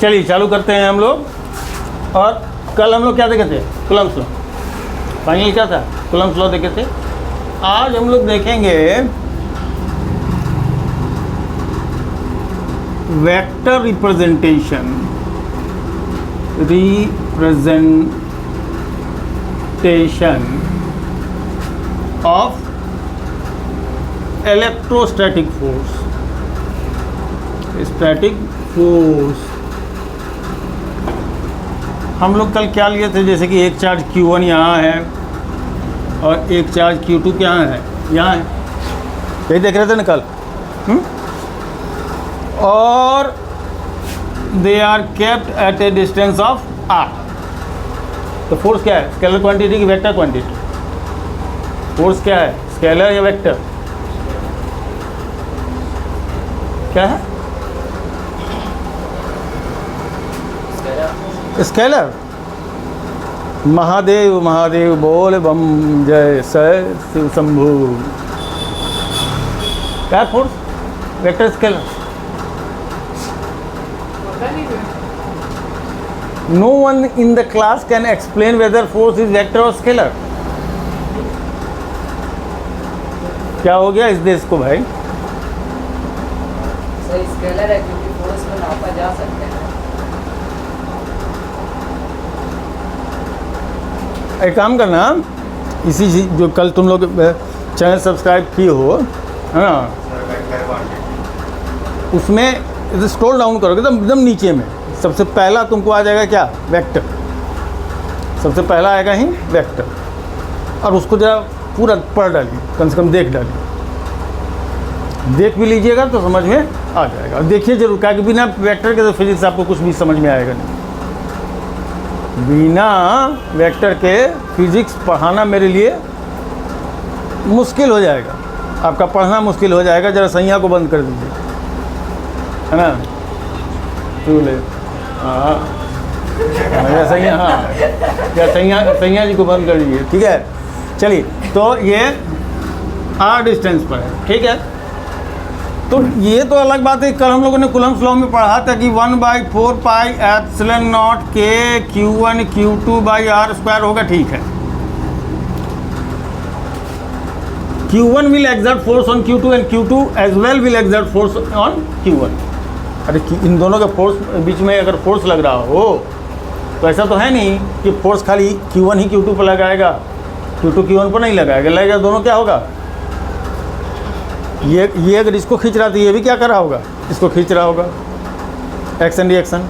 चलिए चालू करते हैं हम लोग। और कल हम लोग क्या देखे थे? Coulomb's law. फाइनल क्या था? कूलम्ब्स लॉ देखे थे। आज हम लोग देखेंगे vector representation of electrostatic force. Static force हम लोग कल क्या लिए थे? जैसे कि एक चार्ज Q1 यहाँ है और एक चार्ज Q2 क्या है? यहाँ है। यही देख रहे थे ना कल। और they are kept at a distance of r। तो फोर्स क्या है? स्केलर क्वांटिटी की वेक्टर क्वांटिटी? फोर्स क्या है? स्केलर या वेक्टर? क्या है? स्केलर। महादेव महादेव बोल बम जय सर शिव शंभु। क्या force? Vector scalar? No one in the class can explain whether force is vector और स्केलर। क्या हो गया इस देश को भाई? सही स्केलर है क्योंकि फोर्स में नापा जा सकता है। एक काम करना, इसी जो कल तुम लोग चैनल सब्सक्राइब किए हो, है ना, उसमें स्क्रॉल डाउन करोगे तो एकदम नीचे में सबसे पहला तुमको आ जाएगा क्या? वेक्टर। सबसे पहला आएगा ही वेक्टर। और उसको जरा पूरा पढ़ डालिए, कम से कम देख डालिए। देख भी लीजिएगा तो समझ में आ जाएगा। और देखिए जरूर, क्या कि बिना वेक्टर के तो फिजिक्स आपको कुछ भी समझ में आएगा नहीं। बिना वेक्टर के फिजिक्स पढ़ाना मेरे लिए मुश्किल हो जाएगा। आपका पढ़ना मुश्किल हो जाएगा। जरा सैया को बंद कर दीजिए, है ना? चूल्हे हाँ सैया, हाँ क्या सैया जी को बंद कर दीजिए, ठीक है? चलिए, तो ये r डिस्टेंस पर है, ठीक है? तो ये तो अलग बात है। कल हम लोगों ने कूलम्ब्स लॉ में पढ़ा था कि 1/4 pi epsilon not K Q1 Q2/r² होगा, ठीक है? Q1 will exert force on Q2 and Q2 as well will exert force on Q1। अरे इन दोनों के फोर्स बीच में अगर फोर्स लग रहा हो तो ऐसा तो है नहीं कि फोर्स खाली Q1 ही Q2 पर लगाएगा, Q2 Q1 पर नहीं लगाएगा। लगेगा दोनों क्या होगा? ये अगर इसको खींच रहा तो ये भी क्या कर रहा होगा? इसको खींच रहा होगा। एक्शन रिएक्शन,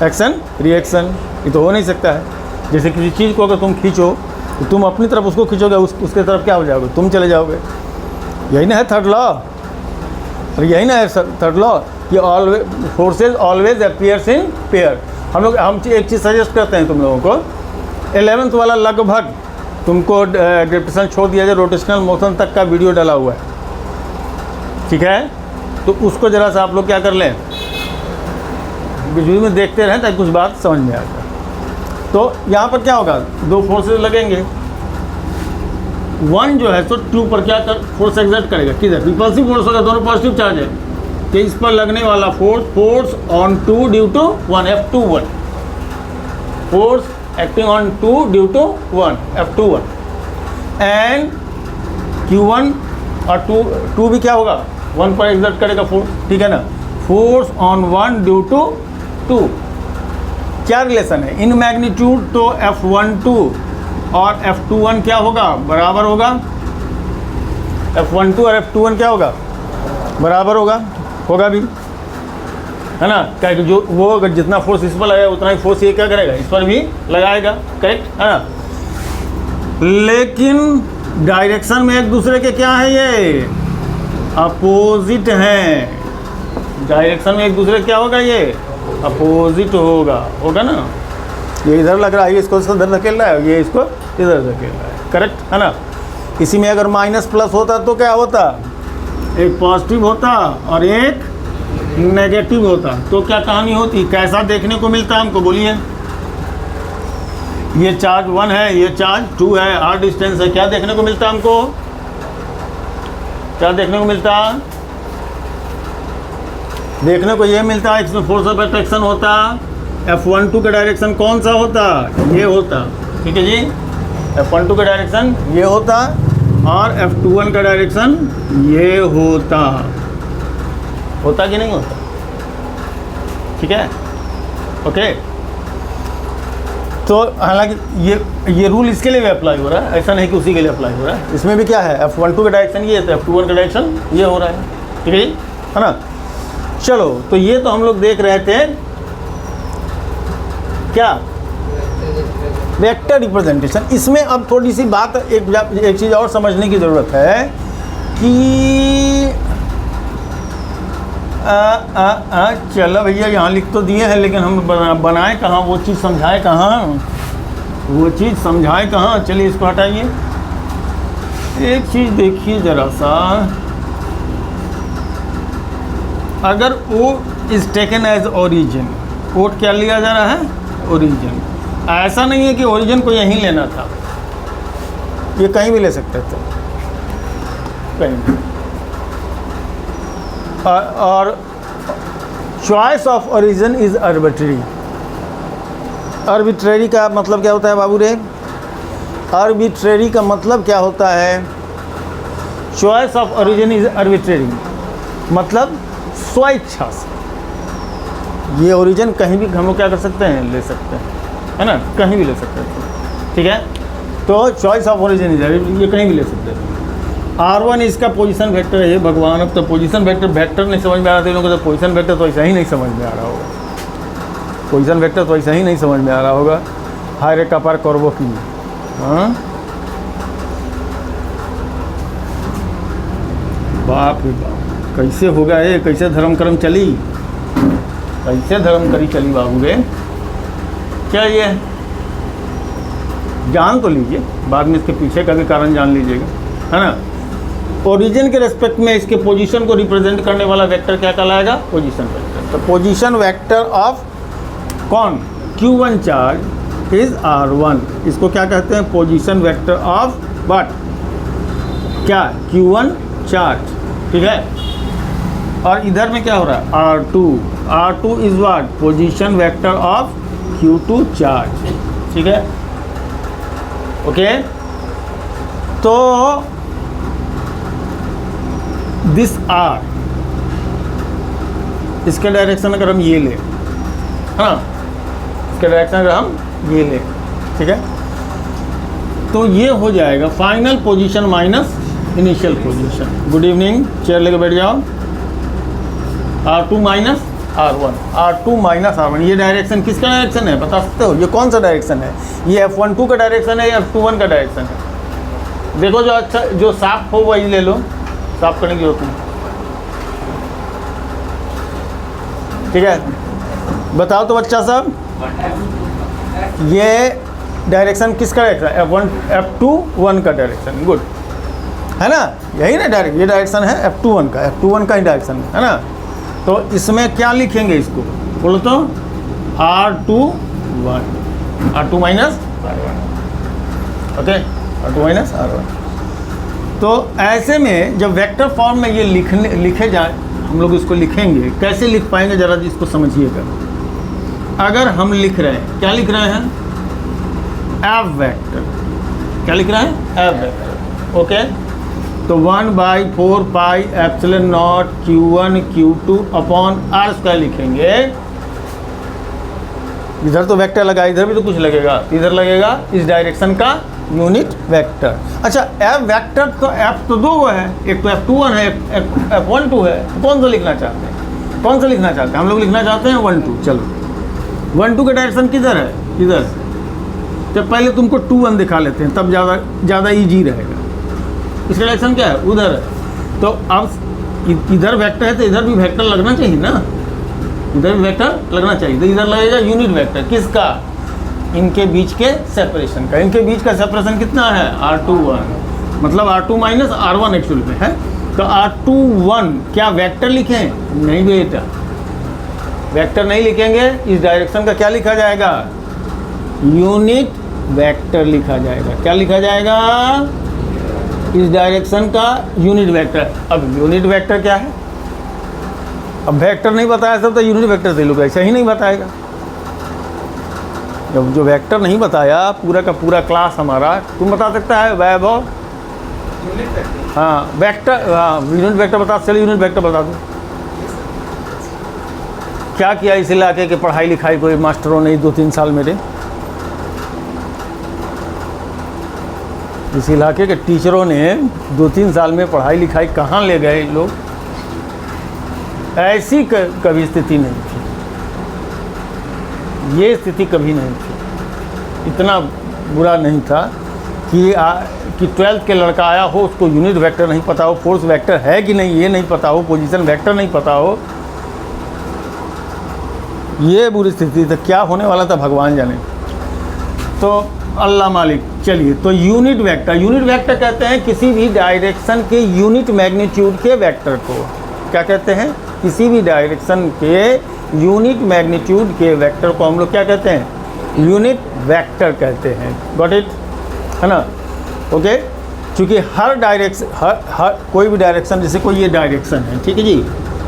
एक्शन रिएक्शन, ये तो हो नहीं सकता है। जैसे किसी चीज़ को अगर तुम खींचो तो तुम अपनी तरफ उसको खींचोगे, उसके तरफ क्या हो जाओगे? तुम चले जाओगे। यही ना है थर्ड लॉ? और यही ना है थर्ड लॉ कि always forces always appears in pair. हम एक चीज़ सजेस्ट करते हैं तुम लोगों को, 11th वाला लगभग तुमको ग्रेविटेशन छोड़ दिया जाए, रोटेशनल मोशन तक का वीडियो डाला हुआ है, ठीक है? तो उसको ज़रा सा आप लोग क्या कर लें, वीडियो में देखते रहें ताकि कुछ बात समझ में आ जाए। तो यहाँ पर क्या होगा? दो फोर्सेज लगेंगे। वन जो है तो टू पर क्या कर फोर्स एक्सर्ट करेगा? किधर? रिपल्सिव फोर्स होगा, दोनों पॉजिटिव चार्ज है। तो इस पर लगने वाला force on two due to one, F21। Force acting on two due to one, F21। And Q1 और टू भी क्या होगा? वन पर एक्सर्ट करेगा फोर्स, ठीक है ना? Force on one due to two. क्या रिलेशन है? इन मैग्नीट्यूड तो F12 और F21 क्या होगा? बराबर होगा। F12 और F21 क्या होगा? बराबर होगा भी, है ना? क्या कि जो वो अगर जितना फोर्स इस पर लगाएगा उतना ही फोर्स ये क्या करेगा? इस पर भी लगाएगा, करेक्ट है ना? लेकिन डायरेक्शन में एक दूसरे के क्या है? ये अपोजिट हैं। डायरेक्शन में एक दूसरे क्या होगा? ये अपोजिट होगा ना? ये इधर लग रहा है, ये इसको इधर धकेल रहा है, ये इसको इधर धकेल रहा है, करेक्ट है ना? इसी में अगर माइनस प्लस होता तो क्या होता? एक पॉजिटिव होता और एक नेगेटिव होता, तो क्या कहानी होती? कैसा देखने को मिलता है हमको? बोलिए। ये चार्ज 1 है, ये चार्ज 2 है, r डिस्टेंस है। क्या देखने को मिलता है हमको? क्या देखने को मिलता है? देखने को ये मिलता है, इसमें फोर्स ऑफ अट्रैक्शन होता, F12 का डायरेक्शन कौन सा होता, ये होता, ठीक है जी। F12 का डायरेक्शन ये होता और F21 का डायरेक्शन ये होता कि नहीं होता, ठीक है, ओके। तो हालांकि ये रूल इसके लिए भी अप्लाई हो रहा है, ऐसा नहीं कि उसी के लिए अप्लाई हो रहा है। इसमें भी क्या है, F12 का डायरेक्शन ये है तो F21 का डायरेक्शन ये हो रहा है, ठीक है जी, है ना। चलो, तो ये तो हम लोग देख रहे थे क्या, वेक्टर रिप्रेजेंटेशन। इसमें अब थोड़ी सी बात, एक चीज़ और समझने की ज़रूरत है कि चलो भैया यहाँ लिख तो दिए हैं, लेकिन हम बनाए कहाँ, वो चीज़ समझाए कहाँ, चलिए इसको हटाइए। एक चीज़ देखिए ज़रा सा, अगर O is taken as origin, ओट क्या लिया जा रहा है, ओरिजिन। ऐसा नहीं है कि ओरिजिन को यहीं लेना था, ये कहीं भी ले सकते थे, कहीं भी। और choice of origin is arbitrary. Arbitrary का मतलब क्या होता है बाबू रे, आर्बिट्रेरी का मतलब क्या होता है, choice of origin is arbitrary, मतलब स्वेच्छा से। ये ओरिजिन कहीं भी हम लोग क्या कर सकते हैं, ले सकते हैं, है ना, कहीं भी ले सकते हैं, ठीक है। तो चॉइस ऑफ ओरिजिन इज, ये कहीं भी ले सकते हैं। R1 इसका पोजीशन वेक्टर है, भगवान। अब तो पोजीशन वेक्टर नहीं समझ में आ रहा था लोगों को, तो पोजीशन वेक्टर तो ऐसा ही नहीं समझ में आ रहा होगा, पोजीशन वेक्टर तो ऐसा ही नहीं समझ में आ रहा होगा। हाय रे कपार करबो की, हाँ बाप रे बाप, कैसे होगा ये, कैसे धर्म कर्म चली, कैसे धर्म करी चली बाबू रे। क्या ये जान तो लीजिए, बाद में इसके पीछे का भी कारण जान लीजिएगा, है ना। ओरिजिन के रेस्पेक्ट में इसके पोजीशन को रिप्रेजेंट करने वाला वेक्टर क्या कहलाएगा, पोजीशन वेक्टर। तो पोजीशन वेक्टर ऑफ कौन, Q1 चार्ज इज R1, इसको क्या कहते हैं, पोजीशन वेक्टर ऑफ व्हाट, क्या, Q1 चार्ज, ठीक है। और इधर में क्या हो रहा है, R2 is what, position vector of Q2 charge, ठीक है, ओके। तो दिस R, इसका डायरेक्शन अगर हम ये लें, हाँ, इसका डायरेक्शन अगर हम ये लें, ठीक है, तो ये हो जाएगा final position minus initial position. Good evening, chair लेके बैठ जाओ। R2 माइनस R1, ये डायरेक्शन किसका डायरेक्शन है, बता सकते हो, ये कौन सा डायरेक्शन है, ये F12 का डायरेक्शन है या F21 का डायरेक्शन है। देखो जो अच्छा, जो साफ हो वही ले लो, साफ करने की जरूरत नहीं, ठीक है। बताओ तो बच्चा सब, ये डायरेक्शन किसका डायरेक्शन, F21 का डायरेक्शन, गुड, है ना, यही ना डायरेक्ट, ये डायरेक्शन है F21 का ही डायरेक्शन है ना। तो इसमें क्या लिखेंगे, इसको बोलो तो, R2 minus R1, okay, R2 minus R1। तो ऐसे में जब वेक्टर फॉर्म में ये लिखे जाए, हम लोग इसको लिखेंगे, कैसे लिख पाएंगे जरा इसको समझिएगा। अगर हम लिख रहे हैं, क्या लिख रहे हैं, F वेक्टर, क्या लिख रहे हैं, F वेक्टर, ओके। तो 1/4 pi epsilon not Q1 Q2 upon R square लिखेंगे। इधर तो वेक्टर लगा, इधर भी तो कुछ लगेगा, इधर लगेगा इस डायरेक्शन का यूनिट वेक्टर। अच्छा, F वेक्टर तो F तो दो है, एक तो F21 है, एक F12 है, तो कौन सा लिखना चाहते हैं, कौन सा लिखना चाहते हैं, हम लोग लिखना चाहते हैं 1-2। चलो 1-2 का डायरेक्शन किधर है, इधर। जब पहले तुमको 2-1 दिखा लेते हैं, तब ज़्यादा ईजी रहेगा। इसका डायरेक्शन क्या है, उधर है। तो अब इधर वेक्टर है तो इधर भी वेक्टर लगना चाहिए ना, इधर भी वेक्टर लगना चाहिए। तो इधर लगेगा यूनिट वेक्टर, किसका, इनके बीच के सेपरेशन का। इनके बीच का सेपरेशन कितना है, R21, मतलब R2 माइनस R1 एक्चुअल में है। तो R21 क्या वेक्टर लिखें, नहीं बेटा, वेक्टर नहीं लिखेंगे। इस डायरेक्शन का क्या लिखा जाएगा, यूनिट वेक्टर लिखा जाएगा। क्या लिखा जाएगा, इस डायरेक्शन का यूनिट वेक्टर। अब यूनिट वेक्टर क्या है, अब वेक्टर नहीं बताया सब तो यूनिट वेक्टर से लोग ऐसा ही नहीं बताएगा। जब जो वेक्टर नहीं बताया पूरा का पूरा क्लास हमारा, तुम बता सकता है वैभव? हाँ वेक्टर, हाँ यूनिट वेक्टर बता, चलिए यूनिट वेक्टर बता दो। क्या किया इस इलाके के पढ़ाई लिखाई कोई मास्टरों ने 2-3 साल मेरे? इस इलाके के टीचरों ने 2-3 साल में पढ़ाई लिखाई कहाँ ले गए लोग? ऐसी कभी स्थिति नहीं थी, ये स्थिति कभी नहीं थी। इतना बुरा नहीं था कि 12th के लड़का आया हो, उसको यूनिट वेक्टर नहीं पता हो, फोर्स वेक्टर है कि नहीं ये नहीं पता हो, पोजीशन वेक्टर नहीं पता हो। ये बुरी स्थिति तो क्या होने वाला था भगवान जाने। तो अल्लाह मालिक। चलिए, तो यूनिट वेक्टर कहते हैं किसी भी डायरेक्शन के यूनिट मैग्नीट्यूड के वेक्टर को। क्या कहते हैं? किसी भी डायरेक्शन के यूनिट मैग्नीट्यूड के वेक्टर को हम लोग क्या कहते हैं? यूनिट वेक्टर कहते हैं। Got it? है ना? ओके। क्योंकि हर डायरेक्शन, हर कोई भी डायरेक्शन, जैसे कोई ये डायरेक्शन है, ठीक है जी,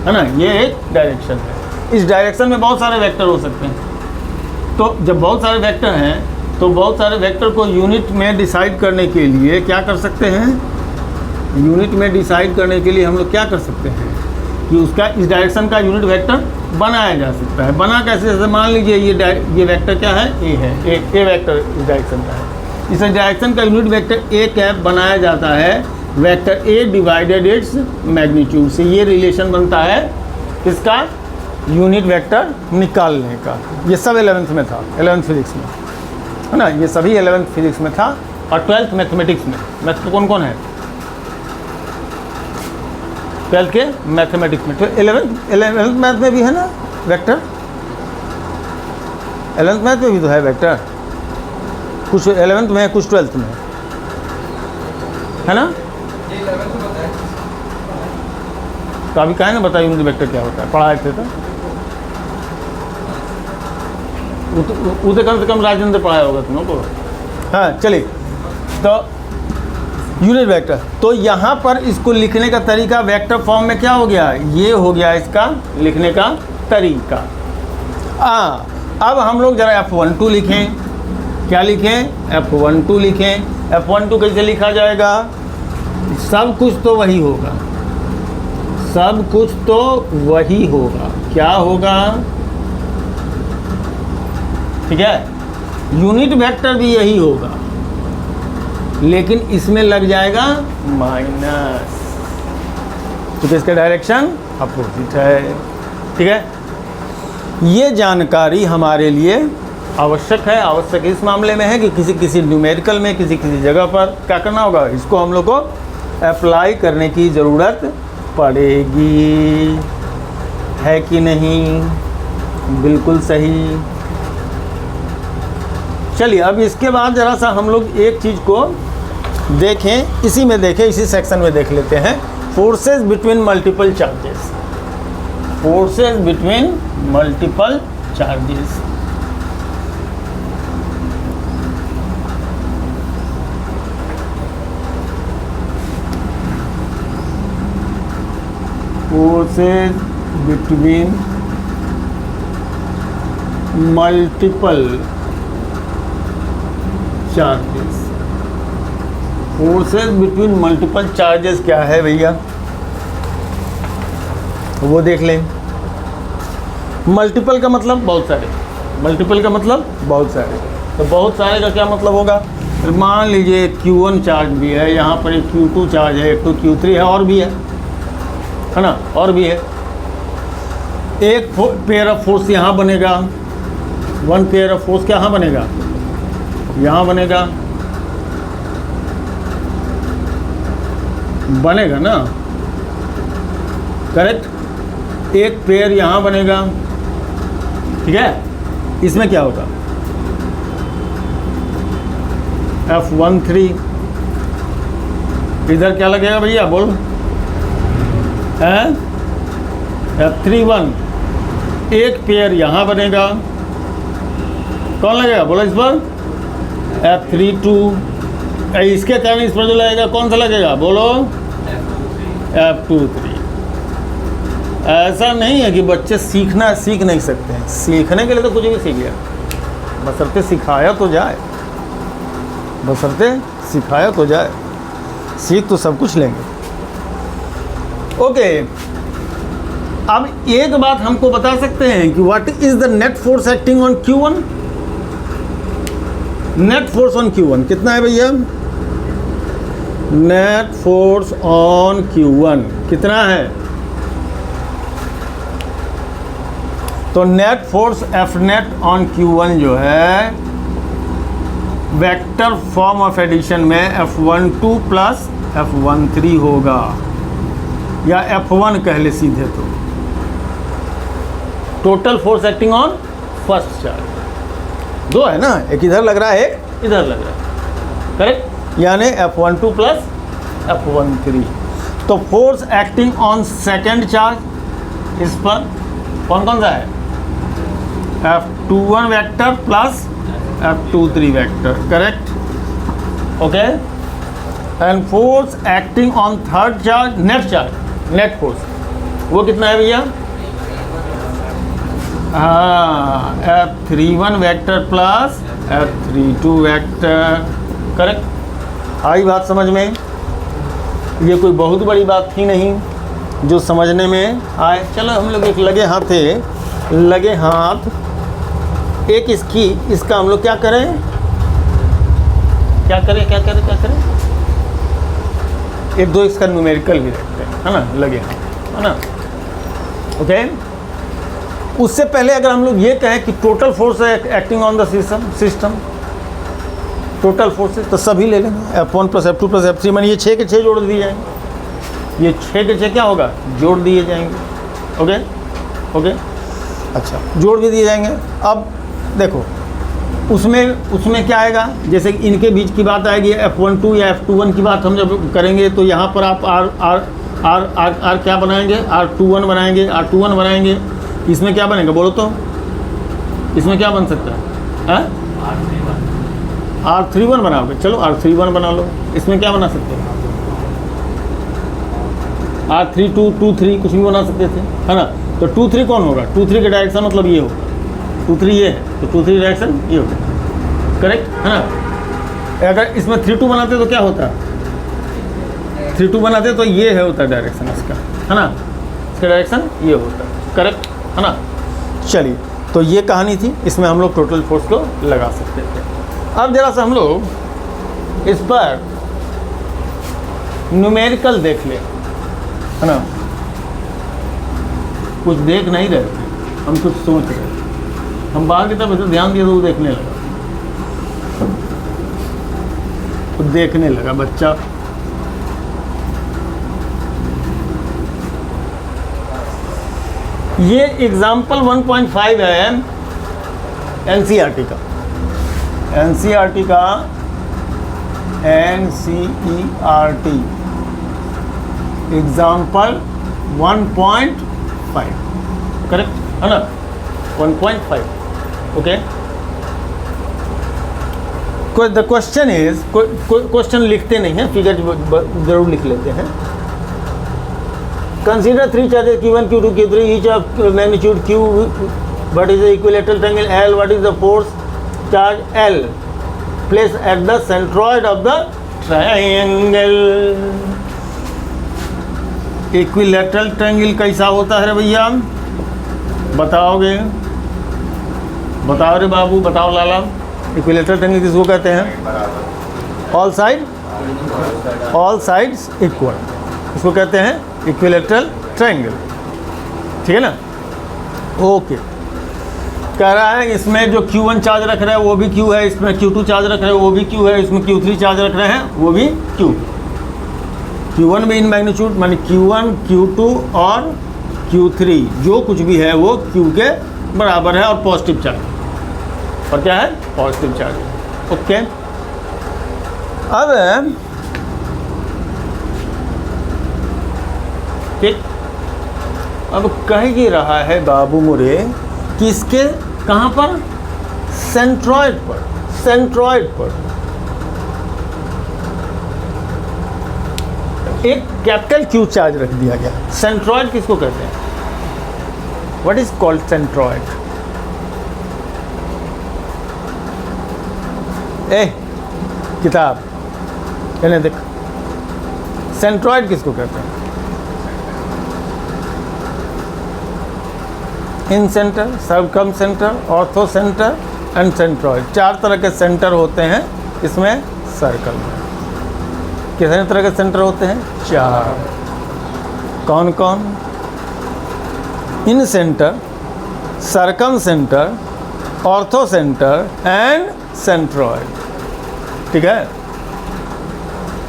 है ना, ये एक डायरेक्शन है। इस डायरेक्शन में बहुत सारे वेक्टर हो सकते हैं। तो जब बहुत सारे वेक्टर हैं तो बहुत सारे वेक्टर को यूनिट में डिसाइड करने के लिए क्या कर सकते हैं? यूनिट में डिसाइड करने के लिए हम लोग क्या कर सकते हैं कि उसका इस डायरेक्शन का यूनिट वेक्टर बनाया जा सकता है। बना कैसे? जैसे मान लीजिए ये वेक्टर क्या है? ए है, ए वेक्टर इस डायरेक्शन का है। इस डायरेक्शन का यूनिट वेक्टर ए कैप बनाया जाता है vector A divided its magnitude से। ये रिलेशन बनता है इसका यूनिट वेक्टर निकालने का। ये सब 11th में था, 11th फिजिक्स में, है ना। ये सभी 11th फिजिक्स में था और 12th मैथमेटिक्स में। मैथ कौन कौन है 12th के? मैथमेटिक्स में। तो 11th मैथ में भी है ना वेक्टर? 11th मैथ में भी तो है वेक्टर, कुछ 11th में है कुछ 12th में, है ना। तो अभी कहा ना बताइए यूनिट वेक्टर क्या होता है, पढ़ाए थे तो उसे कम से कम राजेंद्र पढ़ाया होगा तुम लोग को। हाँ चलिए, तो यूनिट वेक्टर, तो यहाँ पर इसको लिखने का तरीका वेक्टर फॉर्म में क्या हो गया? ये हो गया इसका लिखने का तरीका। अब हम लोग जरा F12 लिखें। क्या लिखें? F12 लिखें। F12 कैसे लिखा जाएगा? सब कुछ तो वही होगा, सब कुछ तो वही होगा। क्या होगा? ठीक है, यूनिट वेक्टर भी यही होगा, लेकिन इसमें लग जाएगा माइनस, क्योंकि इसका डायरेक्शन अपोजिट है। ठीक है, ये जानकारी हमारे लिए आवश्यक है। आवश्यक इस मामले में है कि किसी न्यूमेरिकल में किसी जगह पर क्या करना होगा, इसको हम लोग को अप्लाई करने की ज़रूरत पड़ेगी, है कि नहीं? बिल्कुल सही। चलिए, अब इसके बाद ज़रा सा हम लोग एक चीज़ को देखें, इसी में देखें, इसी सेक्शन में देख लेते हैं। Forces between multiple charges. Forces between multiple charges. Forces between multiple charges. Forces between multiple charges क्या है भैया, वो देख लें। मल्टीपल का मतलब बहुत सारे, मल्टीपल का मतलब बहुत सारे। तो बहुत सारे का क्या मतलब होगा? मान लीजिए Q1 चार्ज भी है, यहाँ पर एक Q2 चार्ज है, एक तो Q3 है, और भी है ना, और भी है। एक पेयर ऑफ फोर्स यहाँ बनेगा, वन पेयर ऑफ फोर्स कहाँ बनेगा? यहाँ बनेगा, बनेगा ना, करेक्ट। एक पेयर यहाँ बनेगा, ठीक है। इसमें क्या होगा? F13। इधर क्या लगेगा भैया, बोल? F31। एक पेयर यहाँ बनेगा, कौन लगेगा बोलो इस पर? F32। इसके कारण इस पर जो लगेगा कौन सा लगेगा बोलो? F23। ऐसा नहीं है कि बच्चे सीख नहीं सकते हैं। सीखने के लिए तो कुछ भी सीख लिया, बशर्ते सिखाया तो जाए, बशर्ते सिखाया तो जाए। सीख तो सब कुछ लेंगे। ओके, अब एक बात हमको बता सकते हैं कि what is the net force acting on Q1? Net force on Q1 कितना है भैया? नेट फोर्स ऑन Q1 कितना है? तो net force F net on Q1 जो है वेक्टर फॉर्म ऑफ एडिशन में F12 प्लस F13 होगा, या F1 कह ले सीधे। तो total force acting on first charge दो है ना, एक इधर लग रहा है एक इधर लग रहा है, करेक्ट, यानी F12 प्लस F13। तो force acting on second charge इस पर कौन कौन सा है? F21 vector plus F23 vector, correct, okay. And force acting on third charge, net force वो कितना है भैया? हाँ, F31 vector plus F32 vector, correct. आई बात समझ में? ये कोई बहुत बड़ी बात थी नहीं जो समझने में आए। चलो हम लोग एक लगे हाथ एक इसका हम लोग क्या करें? एक दो इसका न्यूमेरिकल भी रखते हैं, है ना, लगे हाथ, है ना, ओके। उससे पहले अगर हम लोग ये कहें कि total force acting on the system total forces, तो सभी ले लेंगे F1 plus F2 plus F3, मानी ये 6 के 6 जोड़ दिए जाएंगे। ये 6 के 6 क्या होगा? जोड़ दिए जाएंगे, ओके। अच्छा, जोड़ भी दिए जाएंगे। अब देखो उसमें क्या आएगा? जैसे इनके बीच की बात आएगी F12 या F21 की बात हम जब करेंगे तो यहाँ पर आप R क्या बनाएंगे? R21 बनाएंगे। इसमें क्या बनेगा बोलो तो? इसमें क्या बन सकता है? R31 बनाओगे, चलो R31 बना लो। इसमें क्या बना सकते हैं? R32, 23 कुछ भी बना सकते थे, है ना। तो 23 कौन होगा? 23 का डायरेक्शन मतलब ये होगा, 23 ये है तो 23 डायरेक्शन ये होगा, करेक्ट, है ना। अगर इसमें 32 बनाते तो क्या होता? 32 बनाते तो ये है होता डायरेक्शन इसका, है ना, इसका डायरेक्शन ये होता, करेक्ट, है ना। चलिए, तो ये कहानी थी, इसमें हम लोग टोटल फोर्स को लगा सकते थे। अब जरा सा हम लोग इस पर न्यूमेरिकल देख ले, है ना। कुछ देख नहीं रहे थे हम, कुछ सोच रहे थे। हम बाहर की तरफ ध्यान दिए तो वो देखने लगा, तो देखने लगा बच्चा। ये एग्जाम्पल 1.5 है एनसीईआरटी का, एनसीईआरटी एग्जाम्पल 1.5, करेक्ट, है ना, 1.5, okay. The question is, question लिखते नहीं हैं, फिगर जरूर लिख लेते हैं। Consider 3 charges Q1, Q2, Q3 each of magnitude Q. What is the equilateral triangle L? What is the force charge L placed at the centroid of the triangle? Equilateral triangle कैसा होता है रे भैया? बताओगे? बताओ रे बाबू, बताओ लाला। इक्विलैटरल ट्रायंगल किसको कहते हैं? ऑल साइड्स इक्वल, इसको कहते हैं इक्विलैटरल ट्रायंगल, ठीक है ना, ओके। कह रहा है इसमें जो Q1 चार्ज रख रहे हैं वो भी Q है, इसमें Q2 चार्ज रख रहे हैं वो भी Q है, इसमें Q3 चार्ज रख रहे हैं वो भी Q। Q1 में इन मैग्नीट्यूड मानी Q1, Q2 और Q3 जो कुछ भी है वो Q के बराबर है, और पॉजिटिव चार्ज, और क्या है? Positive charge, okay. अब ठीक, अब कह ही रहा है बाबू मोरे कि इसके कहाँ पर? सेंट्रॉइड पर एक कैपिटल Q चार्ज रख दिया गया। सेंट्रॉइड किसको कहते हैं? What is called centroid? ए किताब इन्हें देख, सेंट्रॉइड किसको कहते हैं? Incentre, circumcentre, orthocentre and centroid. 4 तरह के सेंटर होते हैं इसमें सर्कल में। कितने तरह के सेंटर होते हैं? 4। कौन कौन? Incentre, circumcentre, orthocentre and centroid. ठीक है।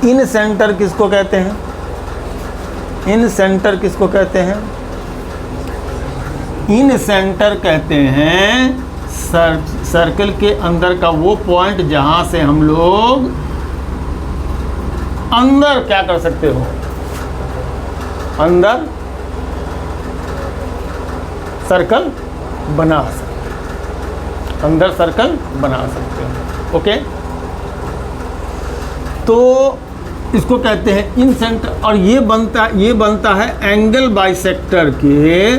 इन सेंटर किसको कहते हैं? इन सेंटर किसको कहते हैं? इन सेंटर कहते हैं सर्कल के अंदर का वो पॉइंट जहां से हम लोग अंदर क्या कर सकते हो? अंदर सर्कल बना सकते हो, अंदर सर्कल बना सकते हो। ओके, तो इसको कहते हैं इन सेंटर। और ये बनता है एंगल बाइसेक्टर के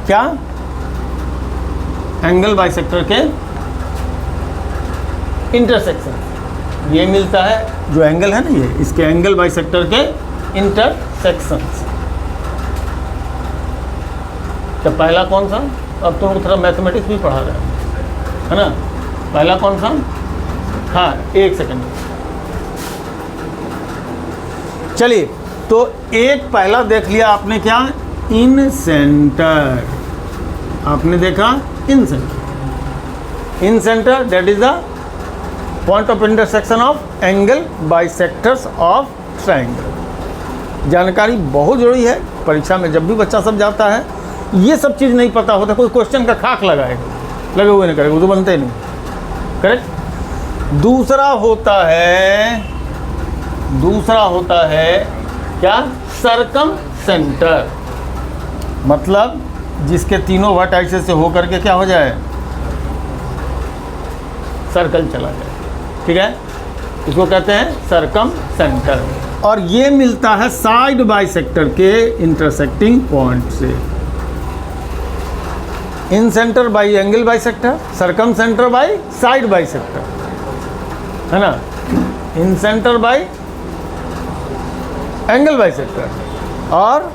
क्या? एंगल बाइसेक्टर के इंटरसेक्शन। ये मिलता है जो एंगल है ना, ये इसके एंगल बाइसेक्टर के इंटरसेक्शंस। तो पहला कौन सा? अब तुम थोड़ा मैथमेटिक्स भी पढ़ा रहे हैं, है ना? पहला कौन सा? हाँ, 1 सेकंड। चलिए, तो एक पहला देख लिया आपने, क्या? Incentre. आपने देखा incentre. Incentre that is the point of intersection of angle bisectors of triangle. जानकारी बहुत जरूरी है परीक्षा में। जब भी बच्चा सब जाता है, ये सब चीज़ नहीं पता होता, कोई क्वेश्चन का खाक लगाएगा, लगे हुए नहीं करेगा, वो तो बनते ही नहीं। करेक्ट। दूसरा होता है क्या? Circum centre. मतलब जिसके तीनों वर्टाइसेस से होकर के क्या हो जाए? सर्कल चला जाए। ठीक है, इसको कहते हैं सर्कम सेंटर। और ये मिलता है साइड बाइसेक्टर के इंटरसेक्टिंग पॉइंट से। Incentre by angle bisector, circumcentre by side bisector, है ना? Incentre by angle bisector और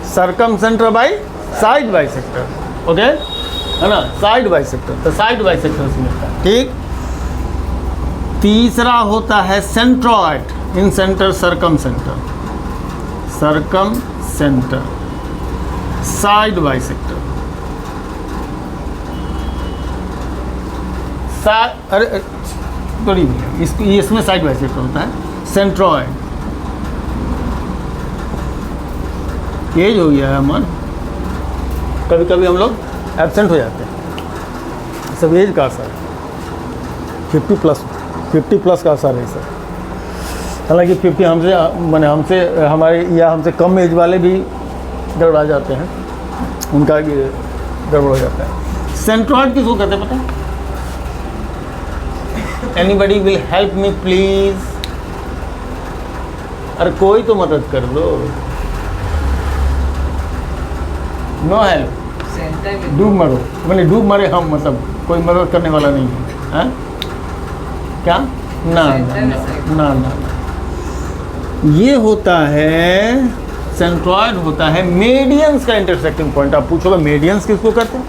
circumcentre by side bisector. Okay, है ना? साइड बाइसेक्टर, तो साइड बाइसेक्टर से मिलता है। ठीक। तीसरा होता है centroid. Incentre, circumcentre, side bisector. अरे थोड़ी इसमें साइड बाइसेक्टर होता है। सेंट्रॉइड एज हो गया है अमन, कभी कभी हम लोग एब्सेंट हो जाते हैं। सब एज का असर है, 50 प्लस का असर है सर। हालांकि 50 हमसे कम एज वाले भी गड़बड़ा जाते हैं, उनका भी गड़बड़ हो जाता है। सेंट्रॉइड किसको कहते हैं पता है? Anybody will help me please? अरे कोई तो मदद कर दो। नो हेल्प, डूब मरो। मैंने डूब मरे हम, मतलब कोई मदद करने वाला नहीं है। हाँ? क्या? ना ना ना ना ना। ये होता है सेंट्रॉइड, होता है मीडियंस का इंटरसेक्टिंग पॉइंट। आप पूछोगे मीडियंस किसको कहते हैं?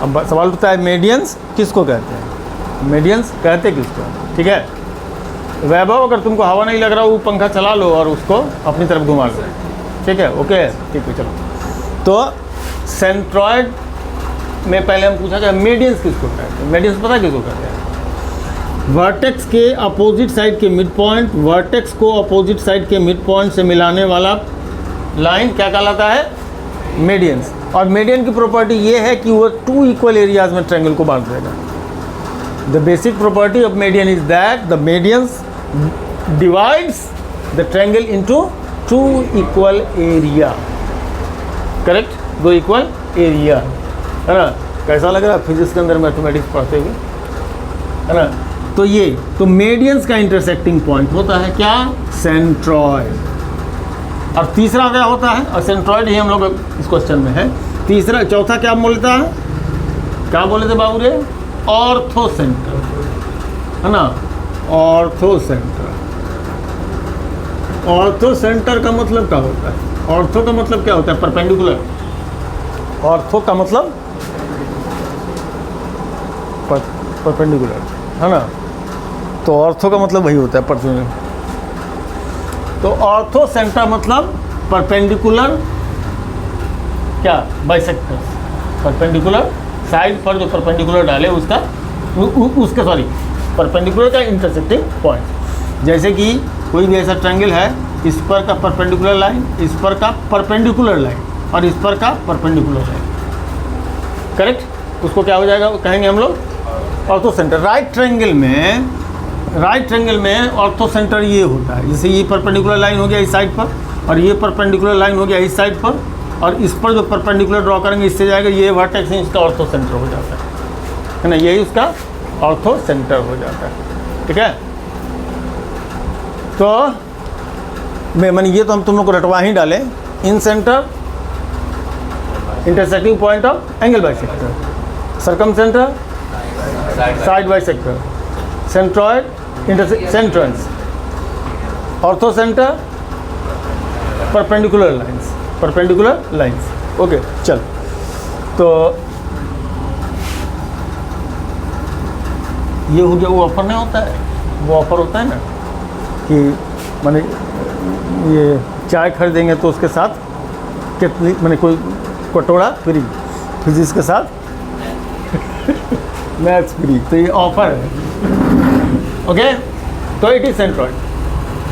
अब सवाल उठता है मीडियंस किसको कहते हैं? मीडियंस कहते किसको? ठीक है वैभव, अगर तुमको हवा नहीं लग रहा वो पंखा चला लो और उसको अपनी तरफ घुमा लो। ठीक है, ओके, ठीक है, चलो। तो सेंट्रॉइड में पहले हम पूछा जाए मीडियंस किसको कहते हैं? मीडियंस पता किसको कहते हैं? वर्टेक्स के अपोजिट साइड के मिड पॉइंट, वर्टेक्स को अपोजिट साइड के मिड पॉइंट से मिलाने वाला लाइन क्या कहलाता है? मीडियंस। और मीडियन की प्रॉपर्टी ये है कि वो 2 इक्वल एरियाज में ट्रायंगल को बांट देगा। The basic property of median is that the medians divides the triangle into 2 equal area. Correct, 2 equal area, है ना? कैसा लग रहा है फिजिक्स के अंदर मैथमेटिक्स पढ़ते हुए, है ना? तो मीडियंस का इंटरसेक्टिंग पॉइंट होता है क्या? सेंट्रॉइड। और तीसरा क्या होता है, और सेंट्रॉइड ही हम लोग इस क्वेश्चन में है। तीसरा, चौथा क्या बोलता है, क्या बोले थे बाबू रे, ऑर्थो सेंटर, है ना, ऑर्थो सेंटर। ऑर्थो सेंटर का मतलब क्या होता है, ऑर्थो का मतलब क्या होता है, परपेंडिकुलर। ऑर्थो का मतलब परपेंडिकुलर, है ना, तो ऑर्थो का मतलब वही होता है, परपेंडिकुलर। तो ऑर्थो सेंटर मतलब परपेंडिकुलर क्या, बाइसेक्टर्स, परपेंडिकुलर साइड पर जो परपेंडिकुलर डाले उसका उसका सॉरी परपेंडिकुलर का इंटरसेक्टिंग पॉइंट। जैसे कि कोई भी ऐसा ट्रायंगल है, इस पर का परपेंडिकुलर लाइन, इस पर का परपेंडिकुलर लाइन और इस पर का परपेंडिकुलर लाइन, करेक्ट, उसको क्या हो जाएगा, कहेंगे हम लोग ऑर्थो सेंटर। राइट ट्रायंगल में ऑर्थो सेंटर ये होता है, जैसे ये परपेंडिकुलर लाइन हो गया इस साइड पर और ये परपेंडिकुलर लाइन हो गया इस साइड पर, और इस पर जो परपेंडिकुलर ड्रॉ करेंगे इससे जाएगा, ये वर्टेक्स है, इसका ऑर्थो सेंटर हो जाता है ना, यही उसका ऑर्थो सेंटर हो जाता है। ठीक है, तो मैंने ये तो हम तुम लोग को रटवा ही डाले, incentre, intersecting point of angle bisector, circumcentre, side bisector, centroid, सेंट्रेंस, orthocentre, perpendicular lines, okay. चल, तो ये हो गया, वो ऑफर नहीं होता है, वो ऑफर होता है ना कि माने ये चाय खरीदेंगे तो उसके साथ कितनी, माने कोई कटोरा फ्री, फिजिक्स के साथ मैथ्स फ्री, तो ये ऑफर है, ओके। तो इट इज सेंट्रॉइड।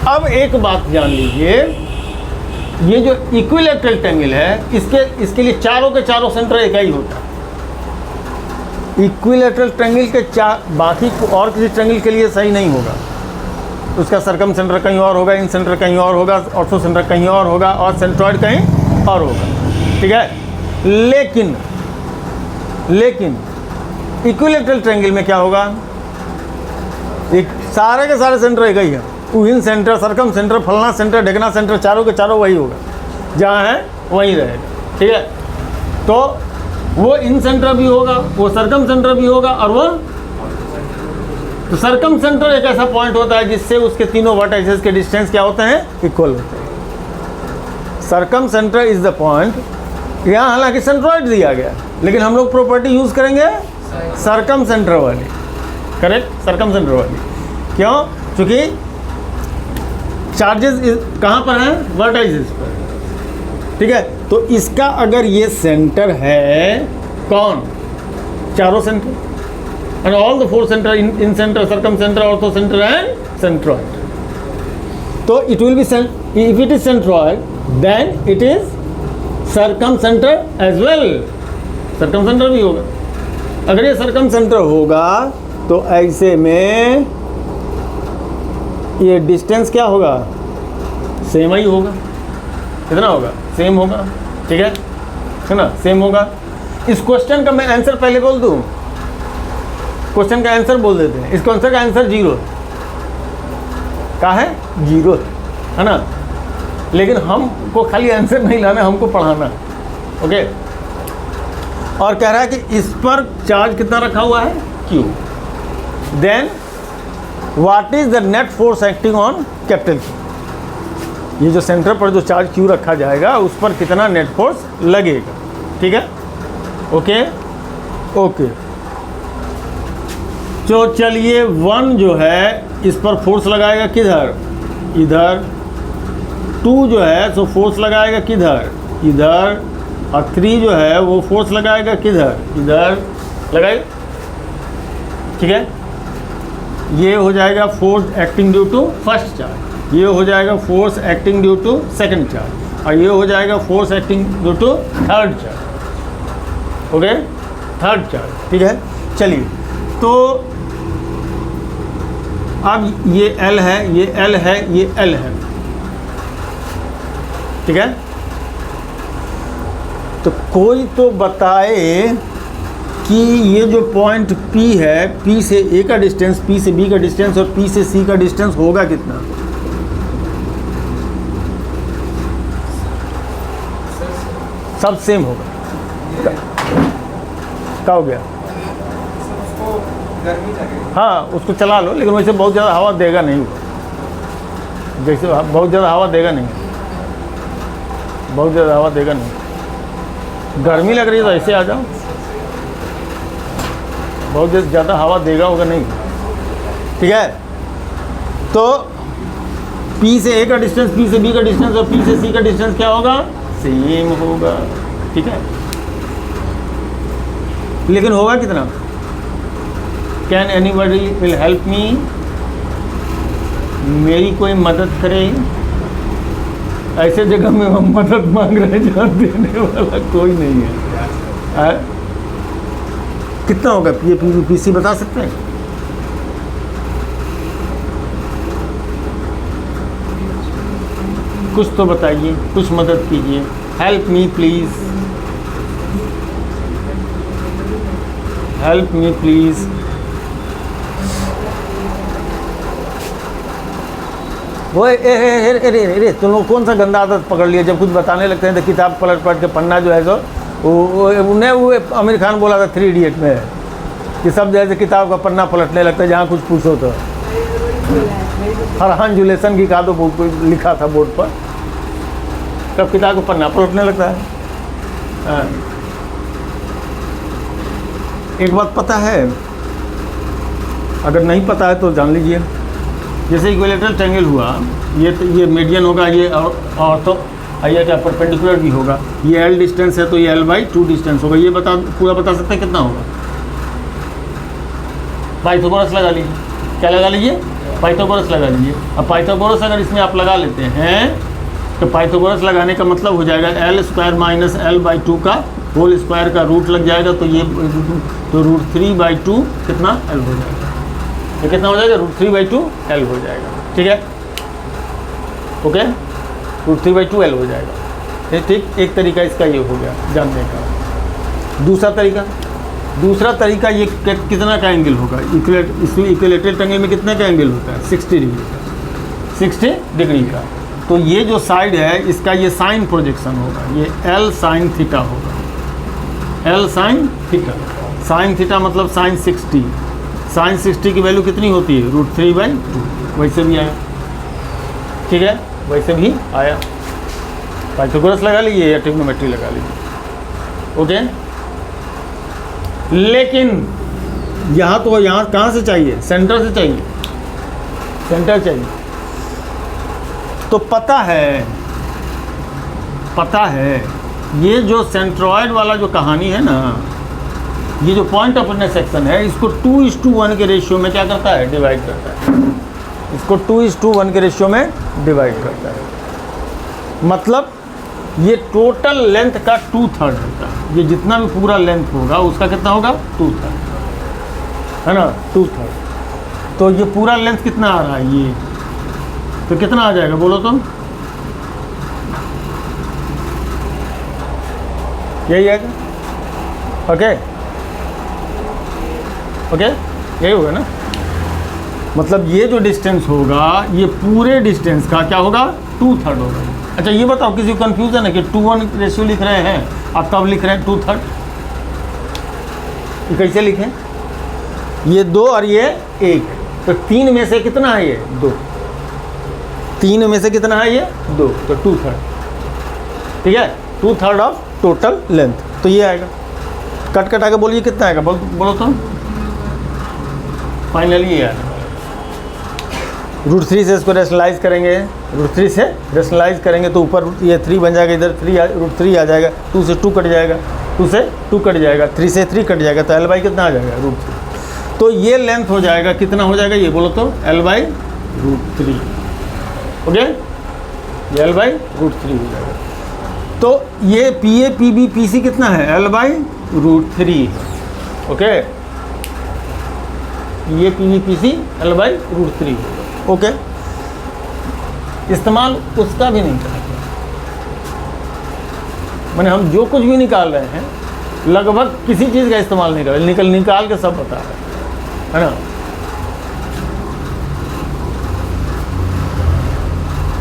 अब एक बात जान लीजिए, ये जो इक्विलैटरल ट्रायंगल है, इसके लिए चारों के चारों सेंटर एक ही होता है। इक्विलैटरल ट्रायंगल के बाकी और किसी ट्रायंगल के लिए सही नहीं होगा, उसका सरकम सेंटर कहीं और होगा, इन सेंटर कहीं और होगा, ऑर्थो सेंटर कहीं और होगा और सेंट्रॉइड कहीं और होगा, ठीक है। लेकिन इक्विलैटरल ट्रायंगल में क्या होगा, एक सारे के सारे सेंटर एक ही है, इन सेंटर, सरकम सेंटर, फलना सेंटर, ढेकना सेंटर, चारों के चारों वही होगा, जहाँ है वहीं रहेगा, ठीक है। तो वो इन सेंटर भी होगा, वो सरकम सेंटर भी होगा, और वो तो सरकम सेंटर एक ऐसा पॉइंट होता है जिससे उसके तीनों वर्टाइसेस के डिस्टेंस क्या होते हैं, इक्वल होते हैं। सरकम सेंटर इज द पॉइंट, यहाँ हालांकि सेंट्रॉइड दिया गया, लेकिन हम लोग प्रॉपर्टी यूज़ करेंगे सरकम सेंटर वाली, करेक्ट, सरकम सेंटर वाली। क्यों? क्योंकि चार्जेस कहाँ पर हैं, वर्टाइसेस पर, ठीक है। तो इसका अगर ये सेंटर है, कौन, चारों centre, and all the four center in center, circum center, ortho center and centroid. So it will be if it is centroid, then it is circum center as well. Circum center भी होगा। अगर ये circum center होगा तो ऐसे में ये distance क्या होगा, सेम ही होगा। कितना होगा, सेम होगा, ठीक है ना, सेम होगा। इस क्वेश्चन का मैं आंसर पहले बोल दूं, क्वेश्चन का आंसर बोल देते हैं। इस क्वेश्चन का आंसर 0 का है, 0 है ना, लेकिन हमको खाली आंसर नहीं लाना, हमको पढ़ाना, ओके। और कह रहा है कि इस पर चार्ज कितना रखा हुआ है, Q। Then what is the net force acting on capital Q। ये जो सेंटर पर जो चार्ज Q रखा जाएगा उस पर कितना नेट फोर्स लगेगा, ठीक है, ओके ओके। तो चलिए 1 जो है इस पर फोर्स लगाएगा किधर, इधर। 2 जो है सो फोर्स लगाएगा किधर, इधर। और 3 जो है वो फोर्स लगाएगा किधर, इधर लगाएगा, ठीक है। ये हो जाएगा force acting due to first charge, ये हो जाएगा force acting due to second charge, और ये हो जाएगा force acting due to third charge, okay, third charge, ठीक है। चलिए, तो अब ये L है, ये L है, ये L है, ठीक है। तो कोई तो बताए कि ये जो पॉइंट P है, P से A का डिस्टेंस, P से B का डिस्टेंस और P से C का डिस्टेंस होगा कितना। सब सेम होगा। क्या हो गया? उसको गर्मी लगेगी। हाँ, उसको चला लो, लेकिन वैसे बहुत ज़्यादा हवा देगा नहीं वो। जैसे बहुत ज़्यादा हवा देगा नहीं, बहुत ज़्यादा हवा देगा नहीं। गर्मी लग रही है तो ऐसे आ जाओ, बहुत ज़्यादा हवा देगा होगा नहीं। ठीक है, तो P से A का डिस्टेंस, P से B का डिस्टेंस और P से C का डिस्टेंस क्या होगा? सेम होगा। ठीक है, लेकिन होगा कितना? Can anybody will help me? मेरी कोई मदद करे? ऐसे जगह में हम मदद मांग रहे हैं जहाँ देने वाला कोई नहीं है। कितना होगा? ये PC बता सकते हैं? कुछ तो बताइए, कुछ मदद कीजिए। Help me please, help me please. वो अरे तुम लोग कौन सा गंदा आदत पकड़ लिया? जब कुछ बताने लगते हैं तो किताब पलट के पन्ना जो है तो वो आमिर खान बोला था 3 इडियट में कि सब जैसे किताब का पन्ना पलटने लगता है जहाँ कुछ पूछो तो। फरहान जुलेसन की कहा तो लिखा था बोर्ड पर, तब किताब को पन्ना पलटने लगता है। हाँ। एक बात पता है, अगर नहीं पता है तो जान लीजिए। जैसे इक्विलेटरल ट्रायंगल हुआ, ये मीडियन होगा, ये ऑर्थो, ये क्या परपेंडिकुलर भी होगा। ये L डिस्टेंस है तो ये L/2 डिस्टेंस होगा। ये पूरा बता सकते हैं कितना होगा? पाइथागोरस लगा लीजिए। क्या लगा लीजिए? पाइथागोरस लगा लीजिए। अब पाइथागोरस अगर इसमें आप लगा लेते हैं तो पाइथागोरस लगाने का मतलब हो जाएगा L² माइनस L/2 का होल स्क्वायर का रूट लग जाएगा। तो ये तो √3/2 कितना? L हो जाएगा। ये कितना हो जाएगा? √3/2 L हो जाएगा। ठीक है, ओके, √3/2 L हो जाएगा। ठीक, एक तरीका इसका ये हो गया जानने का। दूसरा तरीका ये कितना का एंगल होगा? इक्विलेटरल ट्रायंगल में कितने का एंगल होता है? 60 डिग्री का। 60 डिग्री का। तो ये जो साइड है इसका ये साइन प्रोजेक्शन होगा, ये L sin थीटा होगा। L sin theta, sine theta मतलब साइन 60। साइन 60 की वैल्यू कितनी होती है? √3/2। वैसे भी आया, ठीक है, वैसे भी आया। पाइथागोरस लगा लीजिए या ट्रिग्नोमेट्री लगा लीजिए, ओके। लेकिन यहाँ तो यहाँ कहाँ से चाहिए? सेंटर से चाहिए, सेंटर चाहिए। तो पता है ये जो सेंट्रॉयड वाला जो कहानी है ना, ये जो पॉइंट ऑफ इंटरसेक्शन है, इसको 2:1 के रेशियो में क्या करता है? डिवाइड करता है। इसको 2:1 के रेशियो में डिवाइड करता है। मतलब ये टोटल लेंथ का 2/3 होता है। ये जितना भी पूरा लेंथ होगा उसका कितना होगा? 2/3, है ना, 2/3। तो ये पूरा लेंथ कितना आ रहा है? ये तो कितना आ जाएगा बोलो तुम? यही आएगा, ओके ओके, यही होगा ना। मतलब ये जो डिस्टेंस होगा ये पूरे डिस्टेंस का क्या होगा? 2/3 होगा। अच्छा ये बताओ, किसी को कन्फ्यूजन है कि 2:1 रेशियो लिख रहे हैं, आप कब लिख रहे हैं 2/3? ये कैसे लिखें? ये 2 और ये 1, तो 3 में से कितना है? ये 2। 3 में से कितना है? ये 2, तो 2/3, ठीक है, 2/3 ऑफ टोटल लेंथ। तो ये आएगा। कट कटा के बोलिए कितना आएगा? बोलो तो। फाइनली ये आएगा। √3 से इसको रेशनलाइज करेंगे, √3 से रेशनलाइज करेंगे तो ऊपर ये 3 बन जाएगा, इधर 3 √3 आ जाएगा, 2 से 2 कट जाएगा, 2 से 2 कट जाएगा, 3 से 3 कट जाएगा, तो L/, कितना आ जाएगा? √3। तो ये लेंथ हो जाएगा, कितना हो जाएगा ये बोलो तो? L/√3, ओके, ये L/√3 हो जाएगा। तो ये PA, PB, PC कितना है? L/√3, okay. ये PB, PC L/√3, ओके। इस्तेमाल उसका भी नहीं करेंगे, मैंने हम जो कुछ भी निकाल रहे हैं लगभग किसी चीज़ का इस्तेमाल नहीं कर रहे, निकाल के सब बता रहे हैं, है ना।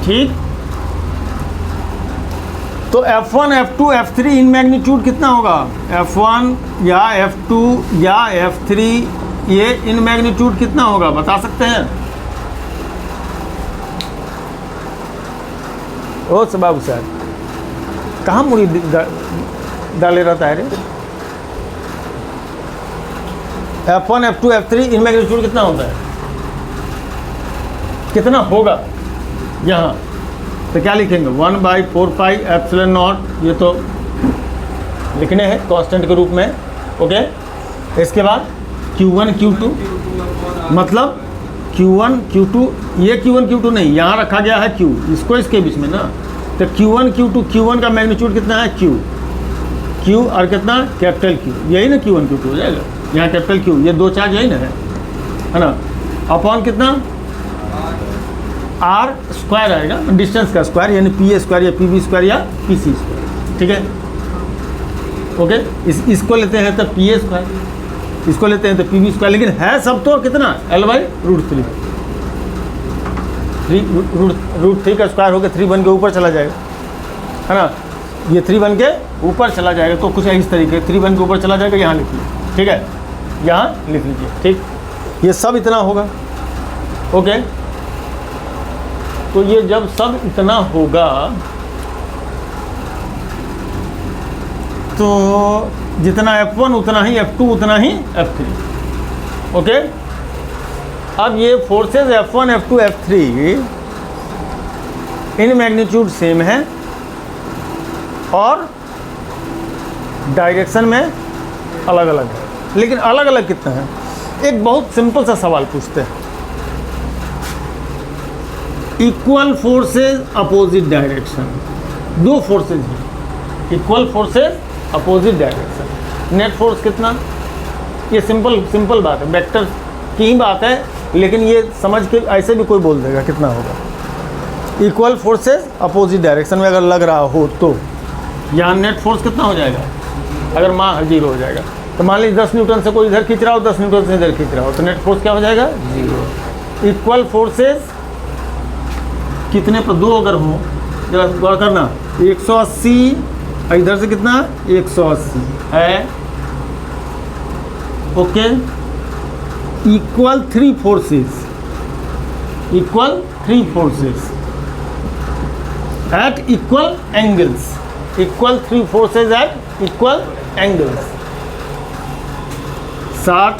ठीक, तो F1 F2 F3 in magnitude कितना होगा? F1 या F2 या F3 ये इन मैग्नीट्यूड कितना होगा बता सकते हैं? ओ बाबू साहब कहाँ मुड़ी डाले रहता है रे? F1 F2 F3 in magnitude कितना होता है? कितना होगा यहाँ? तो क्या लिखेंगे? 1/4 एप्सिलॉन नॉट, ये तो लिखने हैं कांस्टेंट के रूप में। ओके, इसके बाद Q1 Q2 मतलब Q1 Q2, ये Q1 Q2 नहीं, यहाँ रखा गया है Q, इसको इसके बीच में ना। तो Q1 Q2, Q1 का मैग्नीट्यूड कितना है? Q और कितना? कैपिटल Q, यही ना Q1 Q2 हो जाएगा। यहाँ कैपिटल Q, ये दो चार्ज यही ना है ना। अपॉन कितना? R स्क्वायर आएगा, डिस्टेंस का स्क्वायर, यानी PA स्क्वायर या PB स्क्वायर या PC स्क्वायर। ठीक है, ओके। इसको लेते हैं तो PA स्क्वायर, इसको लेते हैं तो PB स्क्वायर, लेकिन है सब तो कितना? L/√3। √3 का स्क्वायर होकर 3 बन के ऊपर चला जाएगा, है ना। ये 3 बन के ऊपर चला जाएगा, तो कुछ इस तरीके 3 बन के ऊपर चला जाएगा। यहाँ लिख लीजिए, ठीक है, यहाँ लिख लीजिए। ठीक, ये सब इतना होगा। ओके, तो ये जब सब इतना होगा तो जितना F1 उतना ही F2 उतना ही F3। ओके, अब ये forces F1 F2 F3 in magnitude same है और डायरेक्शन में अलग अलग है, लेकिन अलग अलग कितना है? एक बहुत सिंपल सा सवाल पूछते हैं। इक्वल फोर्सेस अपोजिट डायरेक्शन, दो फोर्सेस हैं, equal forces opposite direction, net force कितना? ये सिंपल बात है, वेक्टर की ही बात है, लेकिन ये समझ के ऐसे भी कोई बोल देगा कितना होगा। इक्वल फोर्सेस अपोजिट डायरेक्शन में अगर लग रहा हो तो यहाँ नेट फोर्स कितना हो जाएगा? अगर मान 0 हो जाएगा, तो मान लीजिए 10 न्यूटन से कोई इधर खींच रहा हो, 10 न्यूटन से इधर खींच रहा हो, तो नेट फोर्स क्या हो जाएगा? 0। इक्वल फोर्सेस कितने पर? 2 अगर हो, जरा गौर करना, 180 इधर से कितना? 180 है। Okay, equal 3 forces, equal 3 forces eight equal angles, equal 3 forces eight equal angles. 60,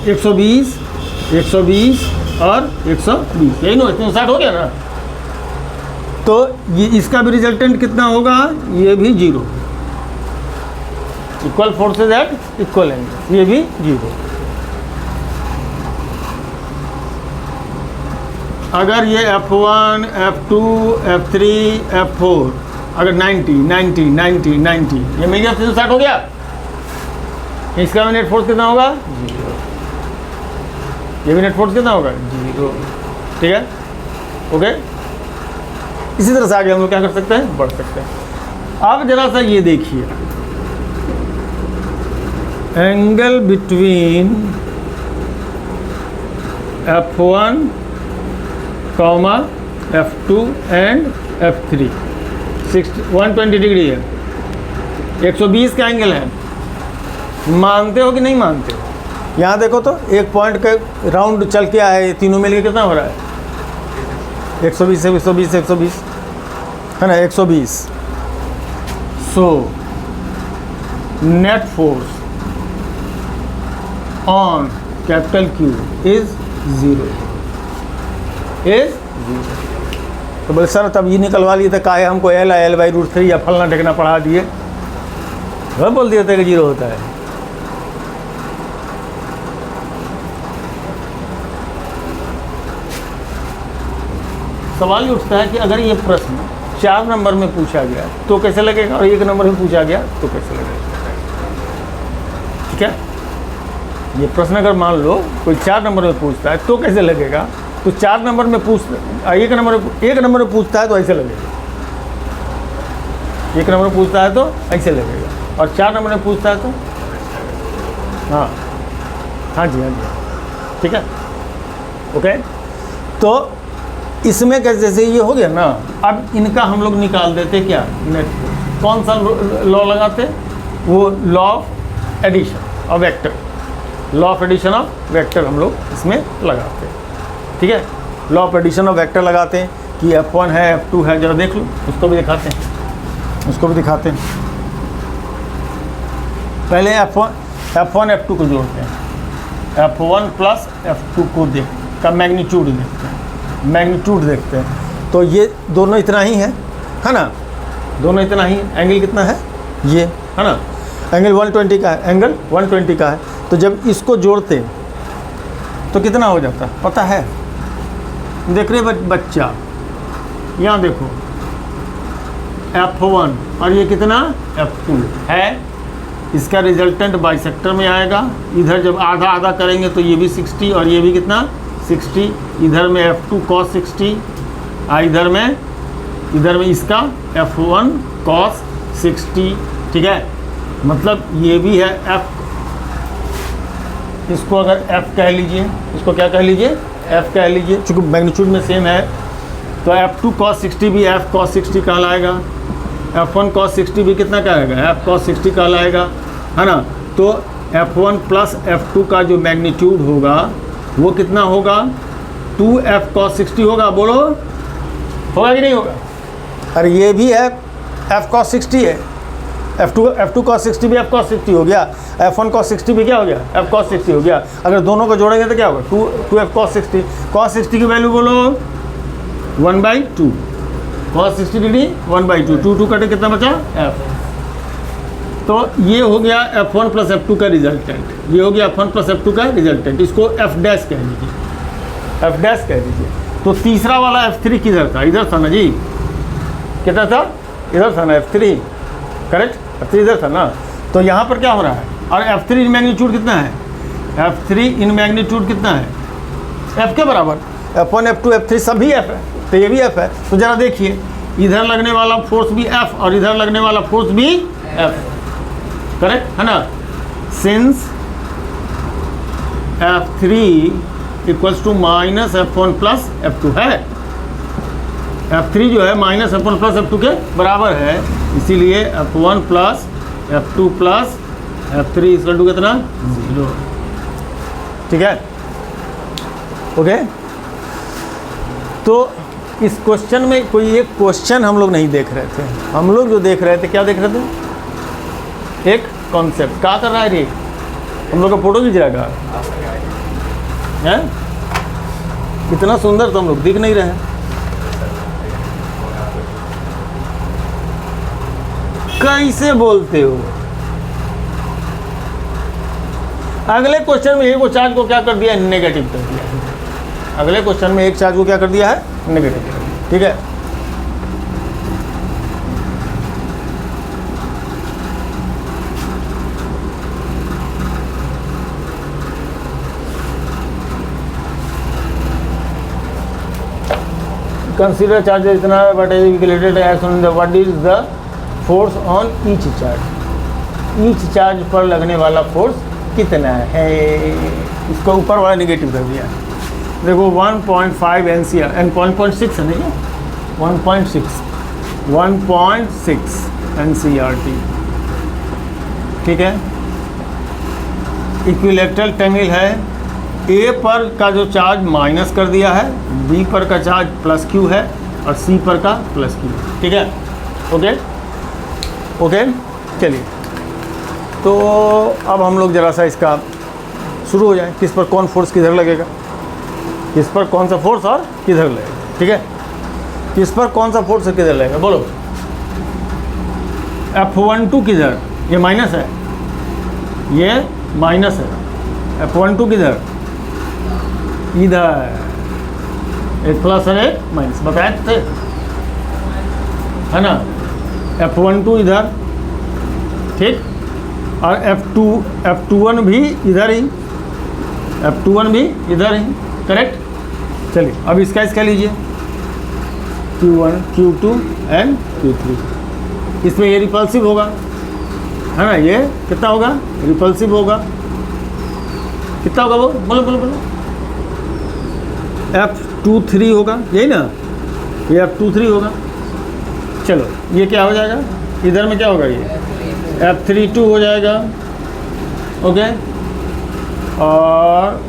120, 120 और 120, यही ना, 360 हो गया ना। तो ये इसका भी रिजल्टेंट कितना होगा? ये भी 0। Equal forces eight equal angle, ये भी 0। अगर ये F1 F2 F3 F4 अगर 90 90 90 90 ये मेरी 360 हो गया, इसका भी नेट फोर्स कितना होगा? 0। ये भी नेट फोर्स कितना होगा? 0। ठीक है, ओके। इसी तरह से आगे हम लोग क्या कर सकते हैं? बढ़ सकते हैं। अब जरा सा ये देखिए, angle between F1, F2 and F3 120 degree है, 120 का एंगल है। मानते हो कि नहीं मानते हो? यहाँ देखो तो एक पॉइंट का राउंड चल के आया है, तीनों मिलकर कितना हो रहा है? 120 120 120 है ना, 120। So net force on capital Q is 0, is 0। तो बोले सर तब ये निकलवा लिए थे, काहे हमको L/√3 या फलना ढकना पढ़ा दिए? वह बोल दिए थे कि 0 होता है। सवाल ये उठता है कि अगर ये प्रश्न 4 नंबर में पूछा गया तो कैसे लगेगा, और 1 नंबर में पूछा गया तो कैसे लगेगा? ठीक है, ये प्रश्न अगर मान लो कोई 4 नंबर में पूछता है तो कैसे लगेगा? तो 4 नंबर में एक नंबर में पूछता है तो ऐसे लगेगा, 1 नंबर में पूछता है तो ऐसे लगेगा, और 4 नंबर में पूछता है तो हाँ हाँ जी, हाँ जी, ठीक है, ओके। तो इसमें कैसे, जैसे ये हो गया ना, अब इनका हम लोग निकाल देते क्या, नेट फोर्स। कौन सा लॉ लगाते, वो law of addition of vector, law of addition of vector हम लोग इसमें लगाते हैं। ठीक है, law of addition of vector लगाते हैं कि F1 है F2 है, जरा देख लो, उसको भी दिखाते हैं, उसको भी दिखाते हैं। पहले F1 F2 को जोड़ते हैं, F1 प्लस F2 को का मैग्नीट्यूड देखते हैं, मैग्नीट्यूड देखते हैं। तो ये दोनों इतना ही है ना, दोनों इतना ही, एंगल कितना है ये, है ना, एंगल 120 का है, एंगल 120 का है। तो जब इसको जोड़ते तो कितना हो जाता है पता है, देख रहे बच्चा, यहाँ देखो F1 और ये कितना F2 है, इसका रिजल्टेंट बाइसेक्टर में आएगा। इधर जब आधा आधा करेंगे तो ये भी 60 और ये भी कितना 60, इधर में F2 cos 60, इधर में इसका F1 cos 60। ठीक है, मतलब ये भी है F, इसको अगर F कह लीजिए, इसको क्या कह लीजिए, F कह लीजिए, चूँकि मैग्नीट्यूड में सेम है। तो F2 cos 60 भी F cos 60 कहलाएगा, F1 cos 60 भी कितना कहलाएगा, F cos 60 कहलाएगा, है ना। तो F1 प्लस F2 का जो मैग्नीट्यूड होगा वो कितना होगा, 2F cos 60 होगा। बोलो, होगा कि नहीं होगा। अरे ये भी है F cos 60 है, F2 cos 60 भी F cos 60 हो गया, F1 cos 60 भी क्या हो गया, F cos 60 हो गया। अगर दोनों को जोड़ेंगे तो क्या होगा, 2F cos 60। cos 60 की वैल्यू बोलो 1/2, cos 60 डिग्री 1/2, 2 कटे कितना बचा F। तो ये हो गया F1 प्लस F2 का रिजल्टेंट, ये हो गया F1 प्लस F2 का रिजल्टेंट, इसको F डैश कह लीजिए, F डैश कह दीजिए। तो तीसरा वाला F3 किधर था, इधर था ना जी, कितना था, इधर था ना F3, करेक्ट, F3 इधर था ना। तो यहाँ पर क्या हो रहा है, और F3 इन मैग्नीट्यूड कितना है, F3 इन मैग्नीट्यूड कितना है, F के बराबर, F1 F2 F3 सभी F है, तो ये भी F है। तो ज़रा देखिए, इधर लगने वाला फोर्स भी F और इधर लगने वाला फोर्स भी F, करेक्ट है ना। Since F3 equals to minus F1 plus F2 है, F3 जो है माइनस F1 प्लस F2 के बराबर है, इसीलिए F1 plus F2 plus F3 equal to कितना 0। ठीक है, ओके। तो इस क्वेश्चन में कोई एक क्वेश्चन हम लोग नहीं देख रहे थे, हम लोग जो देख रहे थे, क्या देख रहे थे, एक कॉन्सेप्ट। क्या कर रहा है रे, हम लोग का फोटो खींच रहा है, कितना सुंदर, तो हम लोग दिख नहीं रहे हैं। कैसे बोलते हो। अगले क्वेश्चन में एक चार्ज को क्या कर दिया, नेगेटिव कर दिया। अगले क्वेश्चन में एक चार्ज को क्या कर दिया है, नेगेटिव। ठीक है, कंसीडर चार्ज इतना but calculated as on the what is the force on each charge, each charge पर लगने वाला फोर्स कितना है, इसको ऊपर वाला नेगेटिव कर दिया। देखो 1.5 NCR एंड 1.6 है नहीं, 1.6 NCRT। ठीक है, इक्विलेटरल ट्रायंगल है, ए पर का जो चार्ज माइनस कर दिया है, बी पर का चार्ज प्लस क्यू है और सी पर का प्लस क्यू। ठीक है, ओके ओके। चलिए, तो अब हम लोग ज़रा सा इसका शुरू हो जाए, किस पर कौन फोर्स किधर लगेगा, किस पर कौन सा फोर्स और किधर लगेगा। ठीक है, किस पर कौन सा फोर्स और किधर लगेगा, बोलो। F12 किधर, ये माइनस है, ये माइनस है, F12 किधर, इधर, एक प्लस और एक माइनस, बताए थे है ना। F12 इधर, ठीक, और F21 भी इधर ही, F21 भी इधर ही, करेक्ट। चलिए, अब इसका लीजिए, Q1 Q2 एंड Q3, इसमें ये रिपल्सिव होगा, है ना, ये कितना होगा, रिपल्सिव होगा, कितना होगा वो, बोलो बोलो बोलो। F23 होगा, यही ना, ये F23 होगा। चलो ये क्या हो जाएगा, इधर में क्या होगा, ये F32 हो जाएगा। ओके, और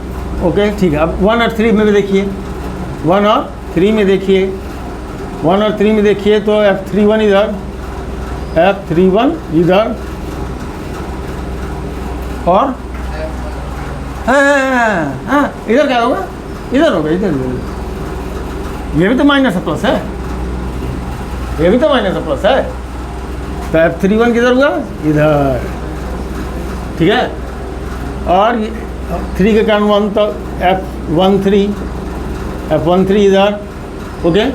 ओके ठीक है। अब 1 और 3 में भी देखिए, 1 और 3 में देखिए, 1 और 3 में देखिए तो F31 इधर, F31 इधर, और हाँ इधर क्या होगा, इधर होगा, इधर। ये भी तो माइनस प्लस है, ये भी तो माइनस प्लस है, तो F31 किधर हुआ, इधर, ठीक है। और 3 के कारण 1 तो F13 इधर। ओके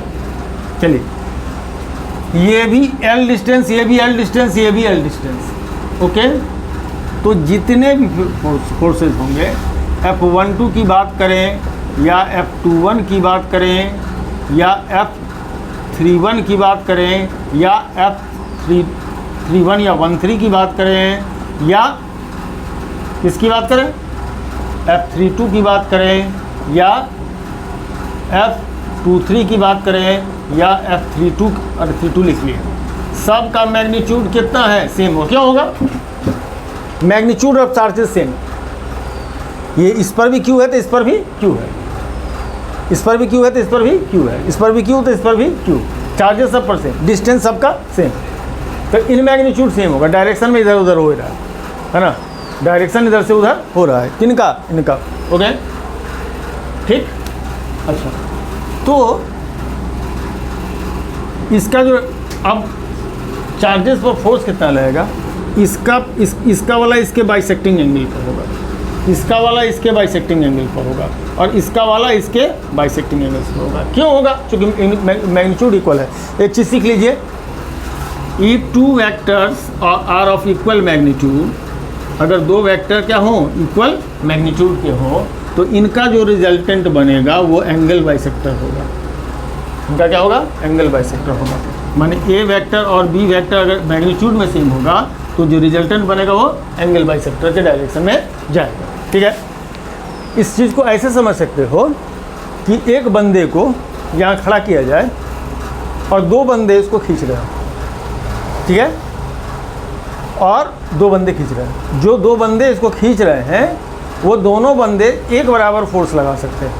चलिए, ये भी L डिस्टेंस, ये भी L डिस्टेंस, ये भी L डिस्टेंस। ओके, तो जितने भी फोर्सेस होंगे, F12 की बात करें या F21 की बात करें या F31 की बात करें या F31 या 13 की बात करें या किसकी बात करें, F32 की बात करें या F23 की बात करें या F32, और 32 लिख लिए, सब का मैग्नीट्यूड कितना है, सेम हो। क्या होगा, मैग्नीट्यूड ऑफ चार्जेस सेम। ये इस पर भी Q है तो इस पर भी Q है, इस पर भी Q है तो इस पर भी Q है, इस पर भी Q तो इस पर भी Q। चार्जेस सब पर सेम, डिस्टेंस सबका सेम, तो इन मैग्नीट्यूड सेम होगा। डायरेक्शन में इधर उधर हो रहा है ना, डायरेक्शन इधर से उधर हो रहा है, किनका, इनका। ओके ठीक। अच्छा, तो इसका जो अब चार्जेस पर फोर्स कितना लगेगा, इसका वाला इसके बाइसेक्टिंग एंगल पर होगा, इसका वाला इसके बाइसेक्टिंग एंगल पर होगा, और इसका वाला इसके बाइसेक्टिंग एंगल पर होगा। क्यों होगा, क्योंकि मैग्नीट्यूड इक्वल है। एक चीज़ सीख लीजिए, if two vectors are of equal magnitude, अगर दो वेक्टर क्या हो, इक्वल मैग्नीट्यूड के हो, तो इनका जो रिजल्टेंट बनेगा वो एंगल बाइसेक्टर होगा। इनका क्या होगा, एंगल बाइसेक्टर होगा। माने ए वेक्टर और बी वेक्टर अगर मैग्नीट्यूड में सेम होगा तो जो रिजल्टेंट बनेगा वो एंगल बाइसेक्टर के डायरेक्शन में जाएगा। ठीक है, इस चीज़ को ऐसे समझ सकते हो कि एक बंदे को यहाँ खड़ा किया जाए और दो बंदे इसको खींच रहे हैं, ठीक है, और दो बंदे खींच रहे हैं। जो दो बंदे इसको खींच रहे हैं वो दोनों बंदे एक बराबर फोर्स लगा सकते हैं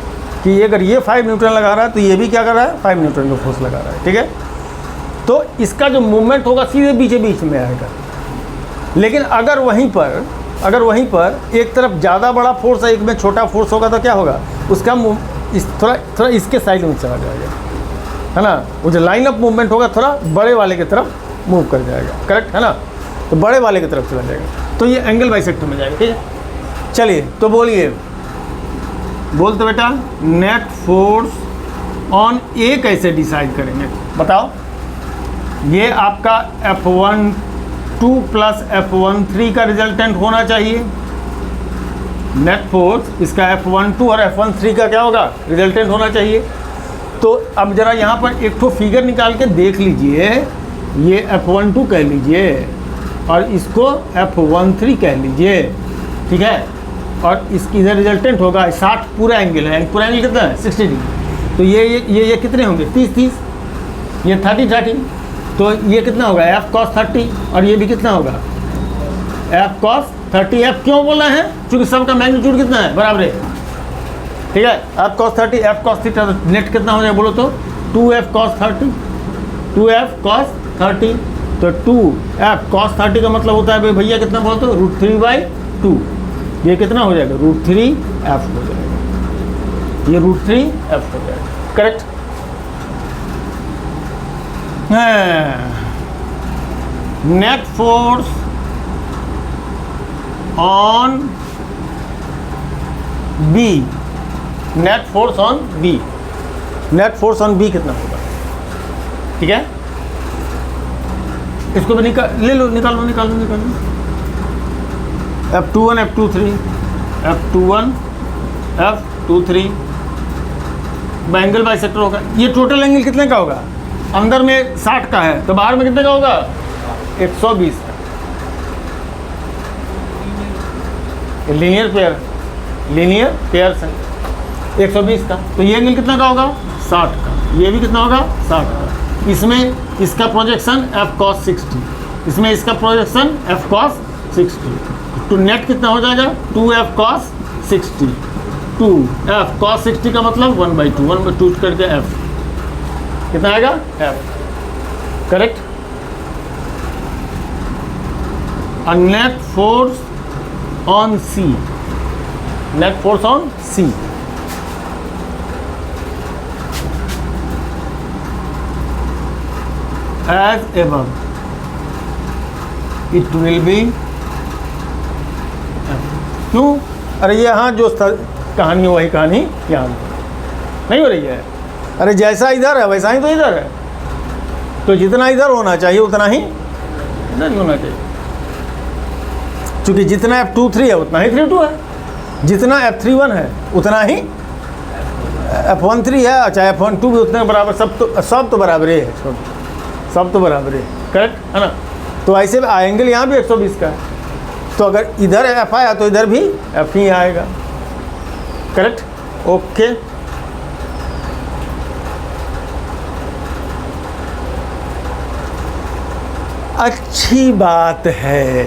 कि अगर ये 5 न्यूटन लगा रहा है तो ये भी क्या कर रहा है, 5 न्यूटन का फोर्स लगा रहा है। ठीक है, तो इसका जो मूवमेंट होगा सीधे बीच में आएगा। लेकिन अगर वहीं पर एक तरफ ज़्यादा बड़ा फोर्स है, एक में छोटा फोर्स होगा तो क्या होगा, उसका थोड़ा इसके साइड में चला जाएगा, है ना। वो जो लाइन ऑफ मूवमेंट होगा थोड़ा बड़े वाले की तरफ मूव कर जाएगा, करेक्ट है ना, तो बड़े वाले की तरफ चला जाएगा, तो ये एंगल बाइसेक्टर में जाएगा। ठीक है, चलिए तो बोलिए, बोलते बेटा, नेट फोर्स ऑन ए कैसे डिसाइड करेंगे, बताओ। ये आपका F12 प्लस F13 का रिजल्टेंट होना चाहिए। नेट फोर्स इसका F12 और F13 का क्या होगा, रिजल्टेंट होना चाहिए। तो अब जरा यहाँ पर एक तो फिगर निकाल के देख लीजिए, ये F12 कह लीजिए और इसको F13 कह लीजिए, ठीक है, और इसकी इधर रिजल्टेंट होगा 60 पूरा एंगल है, पूरा एंगल कितना है, 60 डिग्री। तो ये कितने होंगे, 30, ये 30, तो ये कितना होगा, F cos 30, और ये भी कितना होगा, F cos 30। F क्यों बोला है, क्योंकि सबका मैग्नीट्यूड कितना है, बराबर है। ठीक है, F cos 30, F cos theta, तो नेट कितना हो जाएगा बोलो तो, 2F cos 30, 2F cos 30, तो 2F cos 30 का मतलब होता है भैया कितना बोलते हो, √3/2। ये कितना हो जाएगा, √3F हो जाएगा, ये √3F हो जाएगा, करेक्ट है। Net force on B, net force on B, net force on B कितना होगा, ठीक है। इसको भी निकालो, F21 F23 F21 F23 angle bisector होगा। ये टोटल एंगल कितने का होगा, अंदर में 60 का है तो बाहर में कितने का होगा, 120 का। लीनियर पेयर से 120 का, तो ये एंगल कितना का होगा 60 का, ये भी कितना होगा 60 का। इसमें इसका प्रोजेक्शन f cos 60, इसमें इसका प्रोजेक्शन f cos 60, तो नेट कितना हो जाएगा 2f cos 60, 2f cos 60 का मतलब 1/2 करके f कितना आएगा f, correct. Net force on C, net force on C as above, it will be क्यों? अरे ये यहाँ जो कहानी है वही कहानी यहाँ नहीं हो रही है। अरे जैसा इधर है वैसा ही तो इधर है, तो जितना इधर होना चाहिए उतना ही इधर होना चाहिए, क्योंकि जितना F23 है उतना ही 32 है, जितना F31 है उतना ही F13 है, चाहे F12 भी उतने बराबर, सब तो बराबर ही है, सब तो बराबर है, करेक्ट है ना। तो ऐसे एंगल यहाँ भी 120 का है, तो अगर इधर F आया तो इधर भी F ही आएगा, करेक्ट, ओके। अच्छी बात है,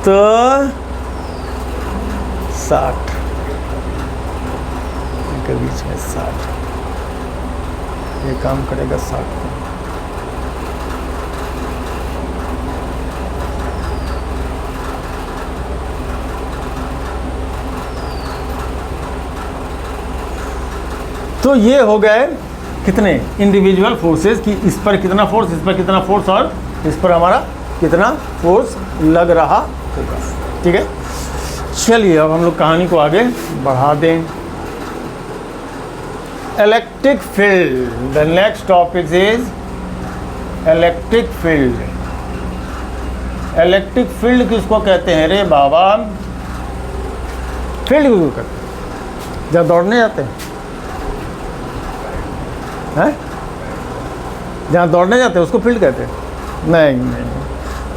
तो 60 के बीच में 60 ये काम करेगा 60 में। तो ये हो गए कितने इंडिविजुअल फोर्सेस कि इस पर कितना फोर्स, इस पर कितना फोर्स और इस पर हमारा कितना फोर्स लग रहा होगा, ठीक है। चलिए अब हम लोग कहानी को आगे बढ़ा दें। Electric field, the next topic is electric field. Electric field किसको कहते हैं रे बाबा? फील्ड किसको कहते हैं? जब दौड़ने जाते हैं जहाँ दौड़ने जाते हैं उसको फील्ड कहते हैं? नहीं,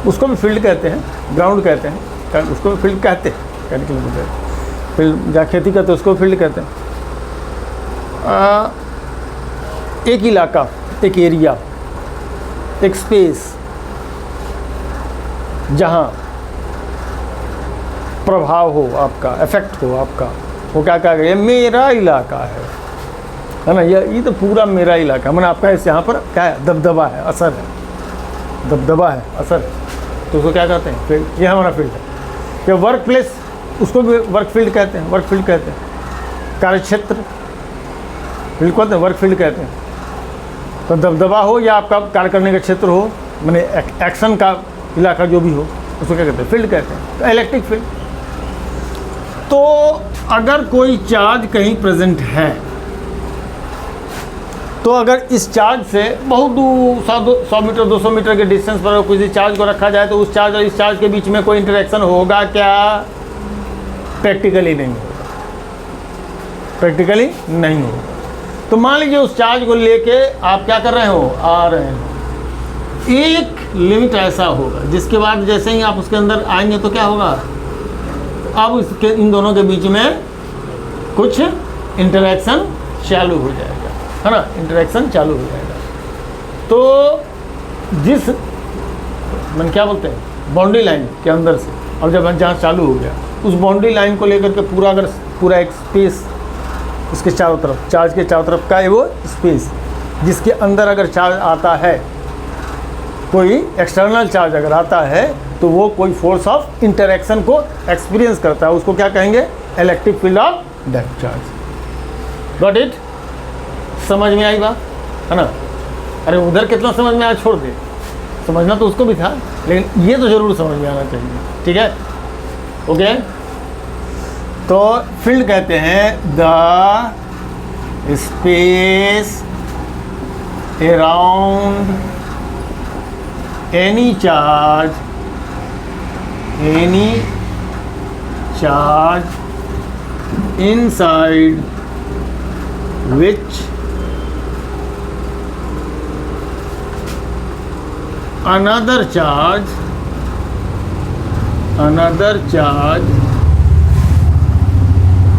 उसको भी फील्ड कहते हैं, ग्राउंड कहते हैं, उसको भी फील्ड कहते हैं, कहने के लिए फील्ड। जहाँ खेती करते हैं उसको फील्ड कहते हैं। एक इलाका, एक एरिया, एक स्पेस जहाँ प्रभाव हो आपका, इफेक्ट हो आपका, वो क्या कहा गया? मेरा इलाका है ना, ये तो पूरा मेरा इलाका है। मैंने आपका इस यहाँ पर क्या है? दबदबा है, असर है, दबदबा है, असर है, तो उसको क्या कहते हैं? फील्ड। ये हमारा फील्ड है। या वर्क प्लेस, उसको भी वर्क फील्ड कहते हैं, वर्क फील्ड कहते हैं। कार्यक्षेत्र फील्ड कहते हैं, वर्क फील्ड कहते हैं। तो दबदबा हो या आपका कार्य करने का क्षेत्र हो, मैंने एक्शन का इलाका जो भी हो, उसको क्या कहते हैं? फील्ड कहते हैं। तो इलेक्ट्रिक फील्ड। तो अगर कोई चार्ज कहीं प्रेजेंट है, तो अगर इस चार्ज से बहुत दूर 100 मीटर 200 मीटर के डिस्टेंस पर किसी चार्ज को रखा जाए, तो उस चार्ज और इस चार्ज के बीच में कोई इंटरेक्शन होगा क्या? प्रैक्टिकली नहीं होगा, प्रैक्टिकली नहीं होगा। तो मान लीजिए उस चार्ज को लेके आप क्या कर रहे हो? आ रहे हो। एक लिमिट ऐसा होगा जिसके बाद जैसे ही आप उसके अंदर आएंगे तो क्या होगा? अब इसके इन दोनों के बीच में कुछ इंटरेक्शन चालू हो जाएगा, है ना, इंटरेक्शन चालू हो जाएगा। तो जिस मैंने क्या बोलते हैं, बाउंड्री लाइन के अंदर से, और जब जहाँ चालू हो गया उस बाउंड्री लाइन को लेकर के पूरा, अगर पूरा एक स्पेस उसके चारों तरफ, चार्ज के चारों तरफ का है वो स्पेस, जिसके अंदर अगर चार्ज आता है, कोई एक्सटर्नल चार्ज अगर आता है, तो वो कोई फोर्स ऑफ इंटरेक्शन को एक्सपीरियंस करता है, उसको क्या कहेंगे? Electric field of that charge. Got it? समझ में आई बात, है ना? अरे उधर कितना समझ में आया छोड़ दे, समझना तो उसको भी था, लेकिन ये तो ज़रूर समझ में आना चाहिए, ठीक है, ओके। तो फील्ड कहते हैं the space around any charge inside which another charge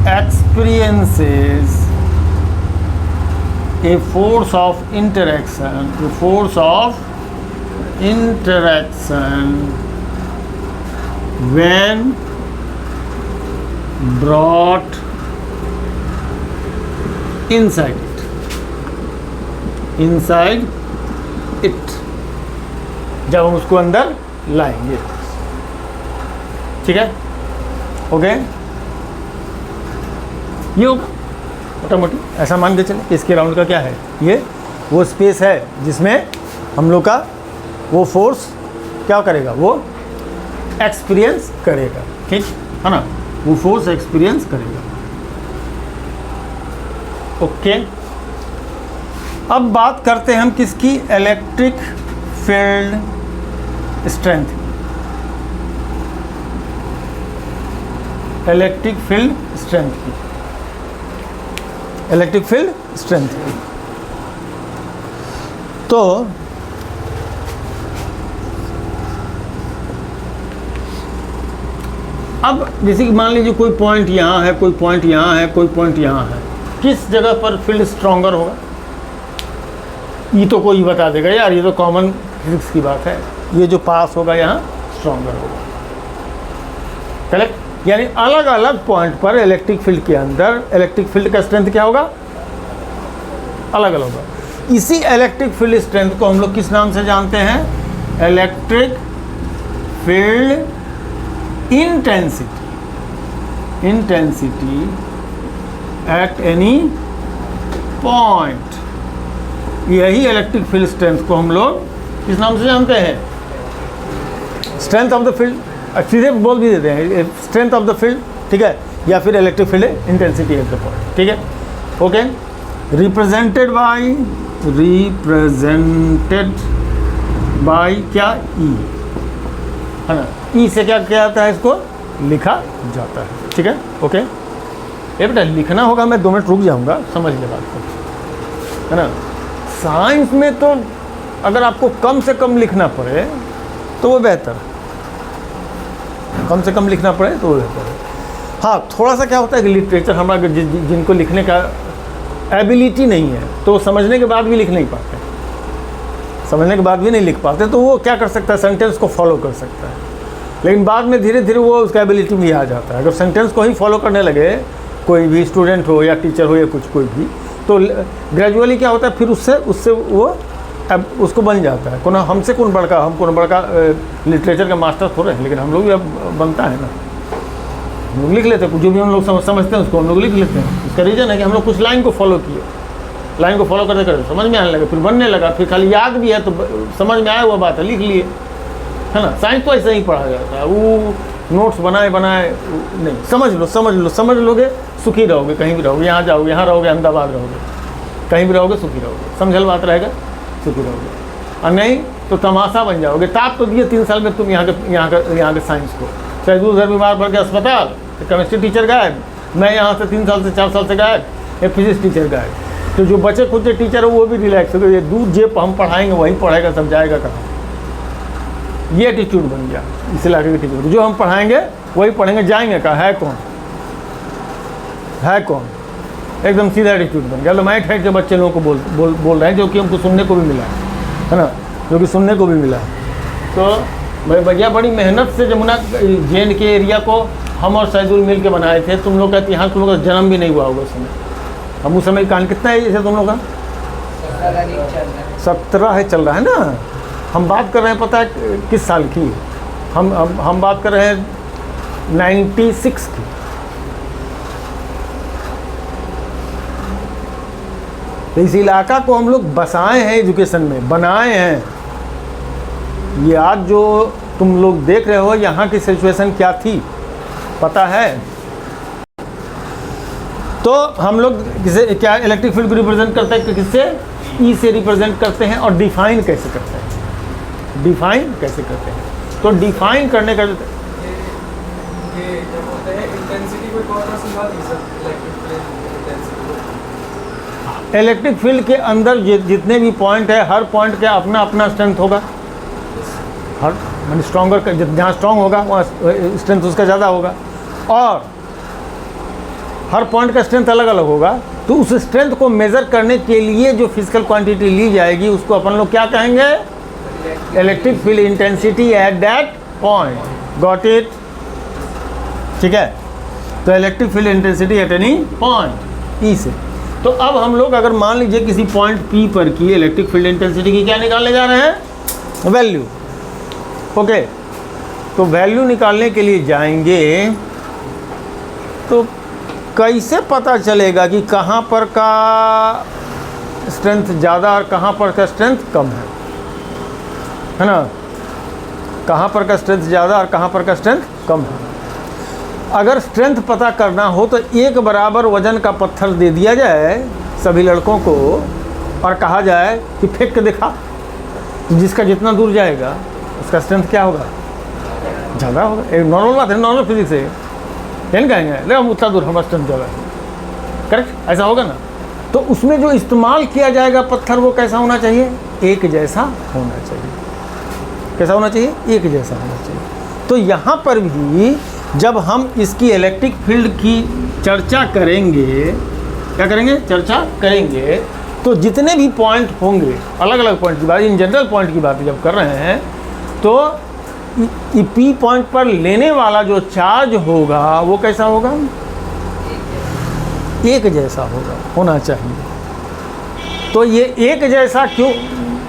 experiences a force of interaction, when brought inside it, जब हम उसको अंदर लाएंगे। ठीक है, ओके, ये होगा मोटा मोटी, ऐसा मान के चले। इसके राउंड का क्या है, ये वो स्पेस है जिसमें हम लोग का वो फोर्स क्या करेगा, वो एक्सपीरियंस करेगा। ठीक है ना, वो फोर्स एक्सपीरियंस करेगा। ओके, अब बात करते हैं हम किसकी, electric field strength, electric field strength की, इलेक्ट्रिक फील्ड स्ट्रेंथ की। तो अब जैसे कि मान लीजिए कोई पॉइंट यहाँ है, कोई पॉइंट यहाँ है, कोई पॉइंट यहाँ है, किस जगह पर फील्ड स्ट्रॉन्गर होगा, ये तो कोई बता देगा यार, ये तो कॉमन फिजिक्स की बात है, ये जो पास होगा यहाँ स्ट्रॉन्गर होगा। करेक्ट, यानी अलग अलग पॉइंट पर इलेक्ट्रिक फील्ड के अंदर इलेक्ट्रिक फील्ड का स्ट्रेंथ क्या होगा, अलग अलग होगा। इसी इलेक्ट्रिक फील्ड स्ट्रेंथ को हम लोग किस नाम से जानते हैं, electric field intensity at any point. यही इलेक्ट्रिक फील्ड स्ट्रेंथ को हम लोग किस नाम से जानते हैं, स्ट्रेंथ ऑफ द फील्ड, सीधे बोल भी देते हैं स्ट्रेंथ ऑफ द फील्ड, ठीक है, या फिर electric field intensity at the point. ठीक है, ओके, रिप्रेजेंटेड बाय क्या, ई है ना, ई से क्या किया जाता है, इसको लिखा जाता है। ठीक है, ओके, ये बेटा लिखना होगा, मैं 2 मिनट रुक जाऊंगा, समझ ले बात को, है ना। साइंस में तो अगर आपको कम से कम लिखना पड़े तो वो बेहतर है, कम से कम लिखना पड़े तो वो बेहतर है। हाँ, थोड़ा सा क्या होता है कि लिटरेचर हमारा जिनको लिखने का एबिलिटी नहीं है तो समझने के बाद भी लिख नहीं पाते, समझने के बाद भी नहीं लिख पाते, तो वो क्या कर सकता है, सेंटेंस को फॉलो कर सकता है, लेकिन बाद में धीरे धीरे वो उसका एबिलिटी भी आ जाता है। अगर सेंटेंस को ही फॉलो करने लगे कोई भी स्टूडेंट हो या टीचर हो या कोई भी, तो ग्रेजुअली क्या होता है, फिर उससे वो अब उसको बन जाता है। कौन हमसे कौन बड़का लिटरेचर का मास्टर थोड़े हैं, लेकिन हम लोग भी अब बनता है ना, हम लोग लिख लेते हैं, जो भी हम लोग समझते हैं उसको हम लोग लिख लेते हैं। इसका रीज़न है कि हम लोग कुछ लाइन को फॉलो किए, लाइन को फॉलो करते करते समझ में आने लगा, फिर बनने लगा, फिर खाली याद भी है तो समझ में आया हुआ बात है, लिख लिए, है ना। साइंस तो ऐसे ही पढ़ा जाता है, वो नोट्स बनाए नहीं, समझ लोगे सुखी रहोगे, कहीं भी रहोगे, यहाँ जाओगे, यहाँ रहोगे, अहमदाबाद रहोगे, कहीं भी रहोगे सुखी रहोगे, समझल बात रहेगा, सुखी रहोगे, और नहीं तो तमाशा बन जाओगे। ताप तो दिए 3 साल में तुम यहाँ के साइंस को, शायद उधर बीमार पड़ के अस्पताल, केमिस्ट्री टीचर गायब, मैं यहाँ से 3 साल से 4 साल से गायब, एक फिजिक्स टीचर गायब, तो जो बचे खुद से टीचर है वो भी रिलैक्स हो गए, ये दूर जेब हम पढ़ाएंगे वही पढ़ेगा, सब जाएगा कहाँ, ये एटीट्यूड बन गया इस इलाके के टीचर, जो हम पढ़ाएंगे वही पढ़ेंगे, जाएंगे कहाँ, है कौन, एकदम सीधा एटीट्यूड बन गया। लो मैं ठहर के बच्चे लोगों को बोल रहे हैं, जो कि हमको सुनने को भी मिला है ना, जो कि सुनने को भी मिला है। तो भैया बड़ी मेहनत से जमुना जेन के एरिया को हम और सैदुल मिल के बनाए थे। तुम लोग का इतिहास, तुम लोग का जन्म भी नहीं हुआ होगा उस समय, हम उस समय कहानी कितना है जैसे तुम लोग का 17 है, चल रहा है ना। हम बात कर रहे हैं पता है किस साल की, हम बात कर रहे हैं 96 की। तो इस इलाका को हम लोग बसाए हैं, एजुकेशन में बनाए हैं। ये आज जो तुम लोग देख रहे हो यहाँ की सिचुएशन क्या थी पता है। तो हम लोग किसे क्या इलेक्ट्रिक फील्ड को रिप्रेजेंट करते हैं, किससे, ई से रिप्रेजेंट करते हैं। और डिफाइन कैसे करते हैं, तो डिफाइन करने का ये जब होते हैं इंटेंसिटी को कौन सा समझा दी sir, electric field intensity. Electric field के अंदर जितने भी पॉइंट है, हर पॉइंट का अपना अपना स्ट्रेंथ होगा, हर मतलब जहाँ स्ट्रॉन्ग होगा वहाँ स्ट्रेंथ उसका ज़्यादा होगा। और हर पॉइंट का स्ट्रेंथ अलग अलग होगा, तो उस स्ट्रेंथ को मेज़र करने के लिए जो फिजिकल क्वांटिटी ली जाएगी उसको अपन लोग क्या कहेंगे? Electric field intensity eight that point. Got it? ठीक है, तो electric field intensity at any point ई से। तो अब हम लोग अगर मान लीजिए किसी पॉइंट पी पर की इलेक्ट्रिक फील्ड इंटेंसिटी की क्या निकालने जा रहे हैं? वैल्यू। ओके, तो वैल्यू निकालने के लिए जाएंगे तो कैसे पता चलेगा कि कहाँ पर का स्ट्रेंथ ज़्यादा और कहाँ पर का स्ट्रेंथ कम है ना? कहाँ पर का स्ट्रेंथ ज़्यादा और कहाँ पर का स्ट्रेंथ कम है। अगर स्ट्रेंथ पता करना हो तो एक बराबर वजन का पत्थर दे दिया जाए सभी लड़कों को और कहा जाए कि फेंक के दिखा, तो जिसका जितना दूर जाएगा उसका स्ट्रेंथ क्या होगा? ज़्यादा होगा। एक नॉर्मल बात है, नॉर्मल फिजिक्स है, नहीं कहेंगे ले हम उतना दूर हमारा स्ट्रेंथ ज़्यादा है। करेक्ट, ऐसा होगा ना? तो उसमें जो इस्तेमाल किया जाएगा पत्थर वो कैसा होना चाहिए? एक जैसा होना चाहिए। कैसा होना चाहिए? एक जैसा होना चाहिए। तो यहाँ पर भी जब हम इसकी इलेक्ट्रिक फील्ड की चर्चा करेंगे, क्या करेंगे? चर्चा करेंगे, तो जितने भी पॉइंट होंगे, अलग अलग पॉइंट की बात, इन जनरल पॉइंट की बात जब कर रहे हैं, तो पी पॉइंट पर लेने वाला जो चार्ज होगा वो कैसा होगा? एक जैसा होना चाहिए। तो ये एक जैसा क्यों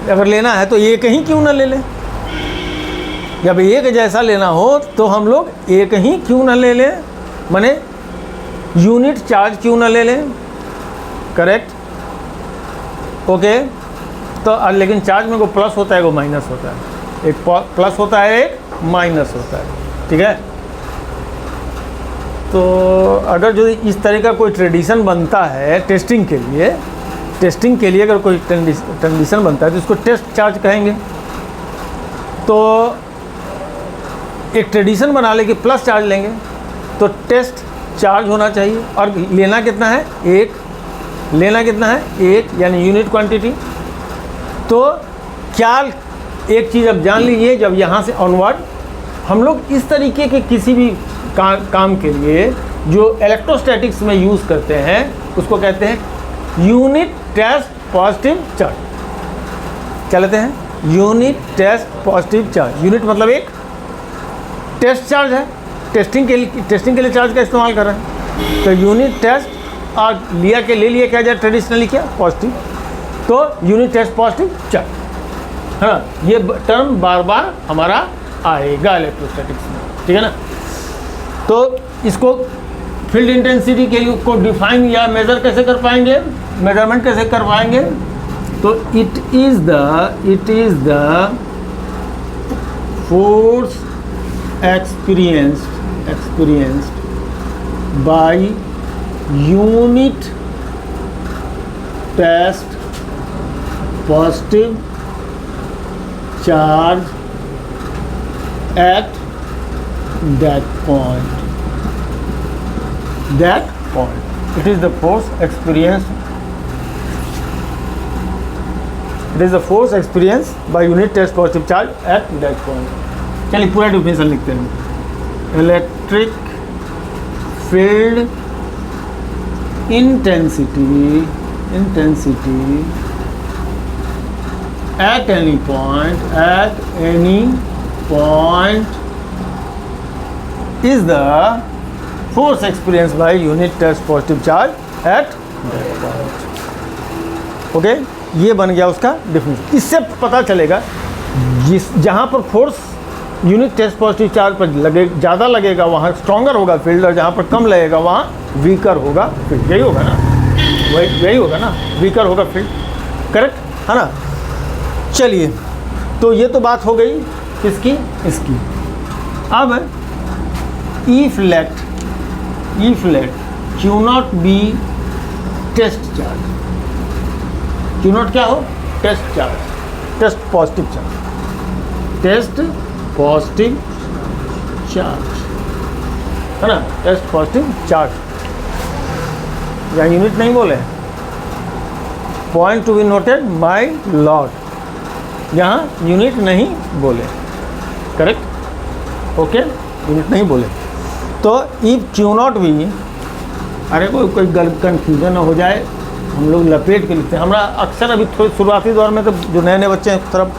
अगर लेना है तो एक ही क्यों ना ले लें? जब एक जैसा लेना हो तो हम लोग एक ही क्यों ना ले लें? माने यूनिट चार्ज क्यों ना ले लें? Correct, okay. तो लेकिन चार्ज में को प्लस होता है, को माइनस होता है, एक प्लस होता है एक माइनस होता है, ठीक है। तो अगर जो इस तरह का कोई ट्रेडिशन बनता है टेस्टिंग के लिए अगर कोई ट्रेडिशन बनता है तो इसको टेस्ट चार्ज कहेंगे। तो एक ट्रेडिशन बना ले कि प्लस चार्ज लेंगे तो टेस्ट चार्ज होना चाहिए, और लेना कितना है? एक। लेना कितना है? एक, यानी यूनिट क्वांटिटी। तो क्या एक चीज़ अब जान लीजिए, जब यहाँ से ऑनवर्ड हम लोग इस तरीके के किसी भी काम के लिए जो इलेक्ट्रोस्टैटिक्स में यूज़ करते हैं उसको कहते हैं यूनिट टेस्ट पॉजिटिव चार्ज। क्या लेते हैं? Unit test positive charge. Unit मतलब एक, टेस्ट चार्ज है, टेस्टिंग के लिए चार्ज का इस्तेमाल कर रहे हैं। तो यूनिट टेस्ट और ले लिया क्या जाए ट्रेडिशनली क्या? पॉजिटिव। तो यूनिट टेस्ट पॉजिटिव चार्ज, हाँ, ये टर्म बार बार हमारा आएगा इलेक्ट्रोस्टैटिक्स में, ठीक है ना। तो इसको फील्ड इंटेंसिटी के लिए को डिफाइन या मेज़र कैसे कर पाएंगे? मेजरमेंट कैसे कर पाएंगे? तो it is the force experienced by unit test positive charge at that point. It is the force experienced by unit test positive charge at that point. चलिए पूरा डिफिनेशन लिखते हैं। Electric field intensity at any point is the force experience by unit test positive charge at that point. Okay, ये बन गया उसका definition. इससे पता चलेगा जहाँ पर force unit test positive charge पर ज़्यादा लगेगा वहाँ स्ट्रॉन्गर होगा फील्ड, और जहाँ पर कम लगेगा वहाँ वीकर होगा फील्ड। यही होगा ना, वही होगा ना, वीकर होगा फील्ड। करेक्ट है ना। चलिए, तो ये तो बात हो गई किसकी? इसकी। अब if let Q naught be test charge. Q naught क्या हो? Test charge, test positive charge, test positive charge, है ना। टेस्ट पॉजिटिव चार्ज, यहाँ यूनिट नहीं बोले, point to be noted my lord, यहाँ यूनिट नहीं बोले। करेक्ट, ओके, यूनिट नहीं बोले। तो इफ क्यू नॉट बी, अरे कोई कन्फ्यूजन ना हो जाए, हम लोग लपेट के लिखते हैं। हमरा अक्सर अभी थोड़ी शुरुआती दौर में तो जो नए नए बच्चे हैं तरफ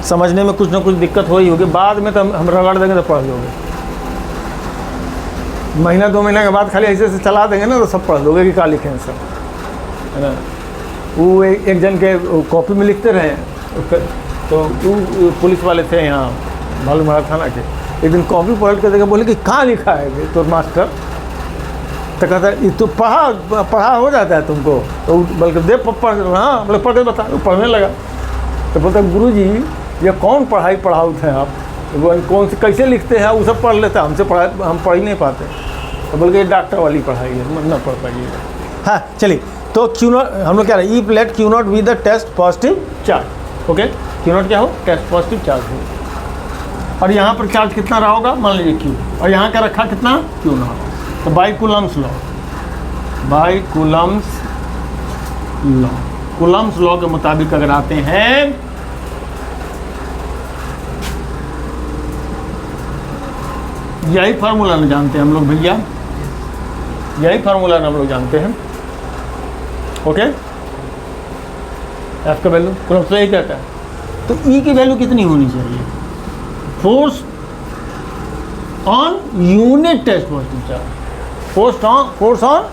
समझने में कुछ ना कुछ दिक्कत हो ही होगी, बाद में तो हम रगड़ देंगे तो पढ़ लोगे। महीना 2 महीना के बाद खाली ऐसे ऐसे चला देंगे ना तो सब पढ़ लोगे कि क्या लिखे हैं सब, है ना। वो एक जन के कॉपी में लिखते रहे, तो वो पुलिस वाले थे यहाँ भालूमारा थाना के, एक दिन कॉपी पलट के देखा, बोले कि कहाँ लिखा है तो मास्टर, तो कहता ये तो पढ़ा हो जाता है तुमको, तो बल्कि दे पढ़, हाँ बोले पढ़ के बता, वो पढ़ने लगा। तो बोलता गुरुजी ये कौन पढ़ाई पढ़ाते हैं आप, वो कौन से कैसे लिखते हैं, वो सब पढ़ लेते हैं, हमसे हम पढ़ ही नहीं पाते। तो बोल के ये डॉक्टर वाली पढ़ाई है, ना पढ़ पाइएगा। हाँ चलिए, तो क्यू नॉट हम लोग क्या रहे, ई let Q naught be the test positive charge. Okay, q naught क्या हो, टेस्ट पॉजिटिव चार्ज हो। और यहाँ पर चार्ज कितना रहा होगा, मान लीजिए क्यू, और यहाँ का रखा कितना, क्यू नॉट। तो by Coulomb's law, by Coulomb's law, Coulomb's law के मुताबिक अगर आते हैं, यही फार्मूला न जानते हैं हम लोग भैया, यही फार्मूला हम लोग जानते हैं। ओके, एफ का वैल्यू कूलम्स लॉ यही कहता है। तो ई की वैल्यू कितनी होनी चाहिए, force on unit test positive charge, force on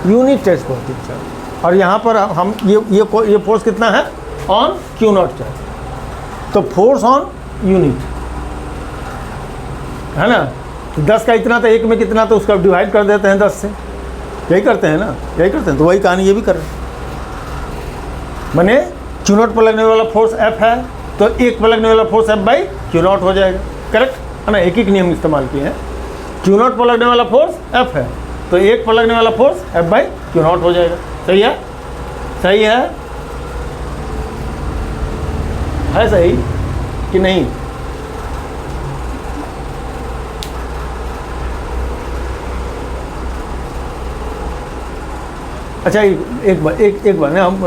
unit test positive charge. और यहाँ पर हम ये फोर्स कितना है, ऑन क्यू नॉट चार्ज, तो फोर्स ऑन यूनिट है ना। तो 10 का इतना, तो 1 में कितना, तो उसका डिवाइड कर देते हैं 10 से, यही करते हैं ना, यही करते हैं। तो वही कहानी ये भी कर रहे हैं, माने क्यू नॉट पर लगने वाला फोर्स एफ है, तो 1 पर लगने वाला force F by Q not हो जाएगा, करेक्ट है ना। एक नियम इस्तेमाल किए हैं, क्यू नॉट पर लगने वाला फोर्स एफ है, तो 1 पर लगने वाला force F by Q not हो जाएगा। सही है, सही है सही कि नहीं। अच्छा एक बार ना हम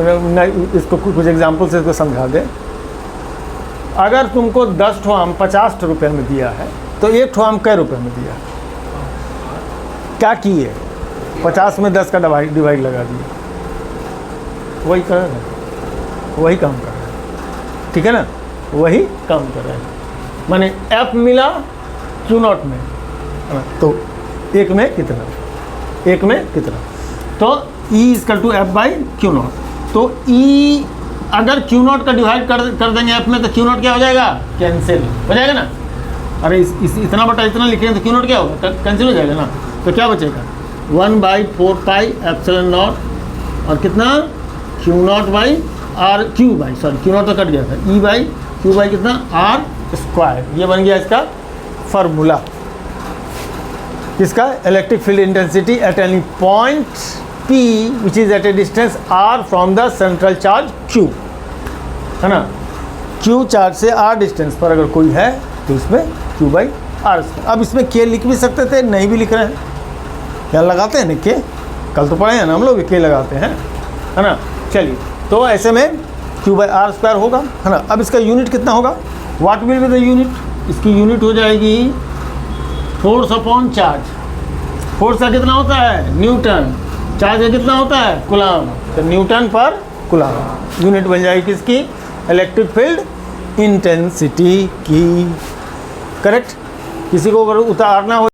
इसको कुछ एग्जाम्पल से इसको समझा दें। अगर तुमको 10 ठो आम 50 रुपये में दिया है, तो 1 ठो आम कै रुपये में दिया, क्या किए, 50 में 10 का डिवाइड लगा दिए, वही कर रहे हैं, वही काम कर रहे हैं, ठीक है ना, वही काम कर रहे हैं। माने एफ मिला क्यू नॉट में, तो 1 में कितना, 1 में कितना, तो E equal to F by Q naught. तो E अगर क्यू नॉट का डिवाइड कर देंगे एफ में, तो क्यू नॉट क्या हो जाएगा, कैंसिल हो जाएगा ना। अरे इतना बटा इतना लिखेंगे तो क्यू नॉट क्या होगा, कैंसिल हो जाएगा ना। तो क्या बचेगा, 1/4 पाई एप्सिलॉन नॉट, और कितना, Q naught by r Q by, sorry Q naught तो कट गया था, E बाई क्यू बाई कितना, आर स्क्वायर। ये बन गया इसका फार्मूला, इसका electric field intensity at any point P which is at a distance R from the central charge Q, है ना। Q चार्ज से R डिस्टेंस पर अगर कोई है तो इसमें Q बाई आर। अब इसमें K लिख भी सकते थे, नहीं भी लिख रहे हैं, क्या लगाते हैं ना K, कल तो पढ़े हैं ना हम लोग, K लगाते हैं, है ना। चलिए, तो ऐसे में Q बाई आर स्क्वायर होगा, है ना। अब इसका यूनिट कितना होगा, what will be the unit, इसकी यूनिट हो जाएगी फोर्स अपॉन चार्ज। फोर्स का कितना होता है, न्यूटन, चार्ज का कितना होता है, कूलम, तो न्यूटन पर कूलम यूनिट बन जाएगी किसकी, इलेक्ट्रिक फील्ड इंटेंसिटी की, करेक्ट। किसी को अगर उतारना हो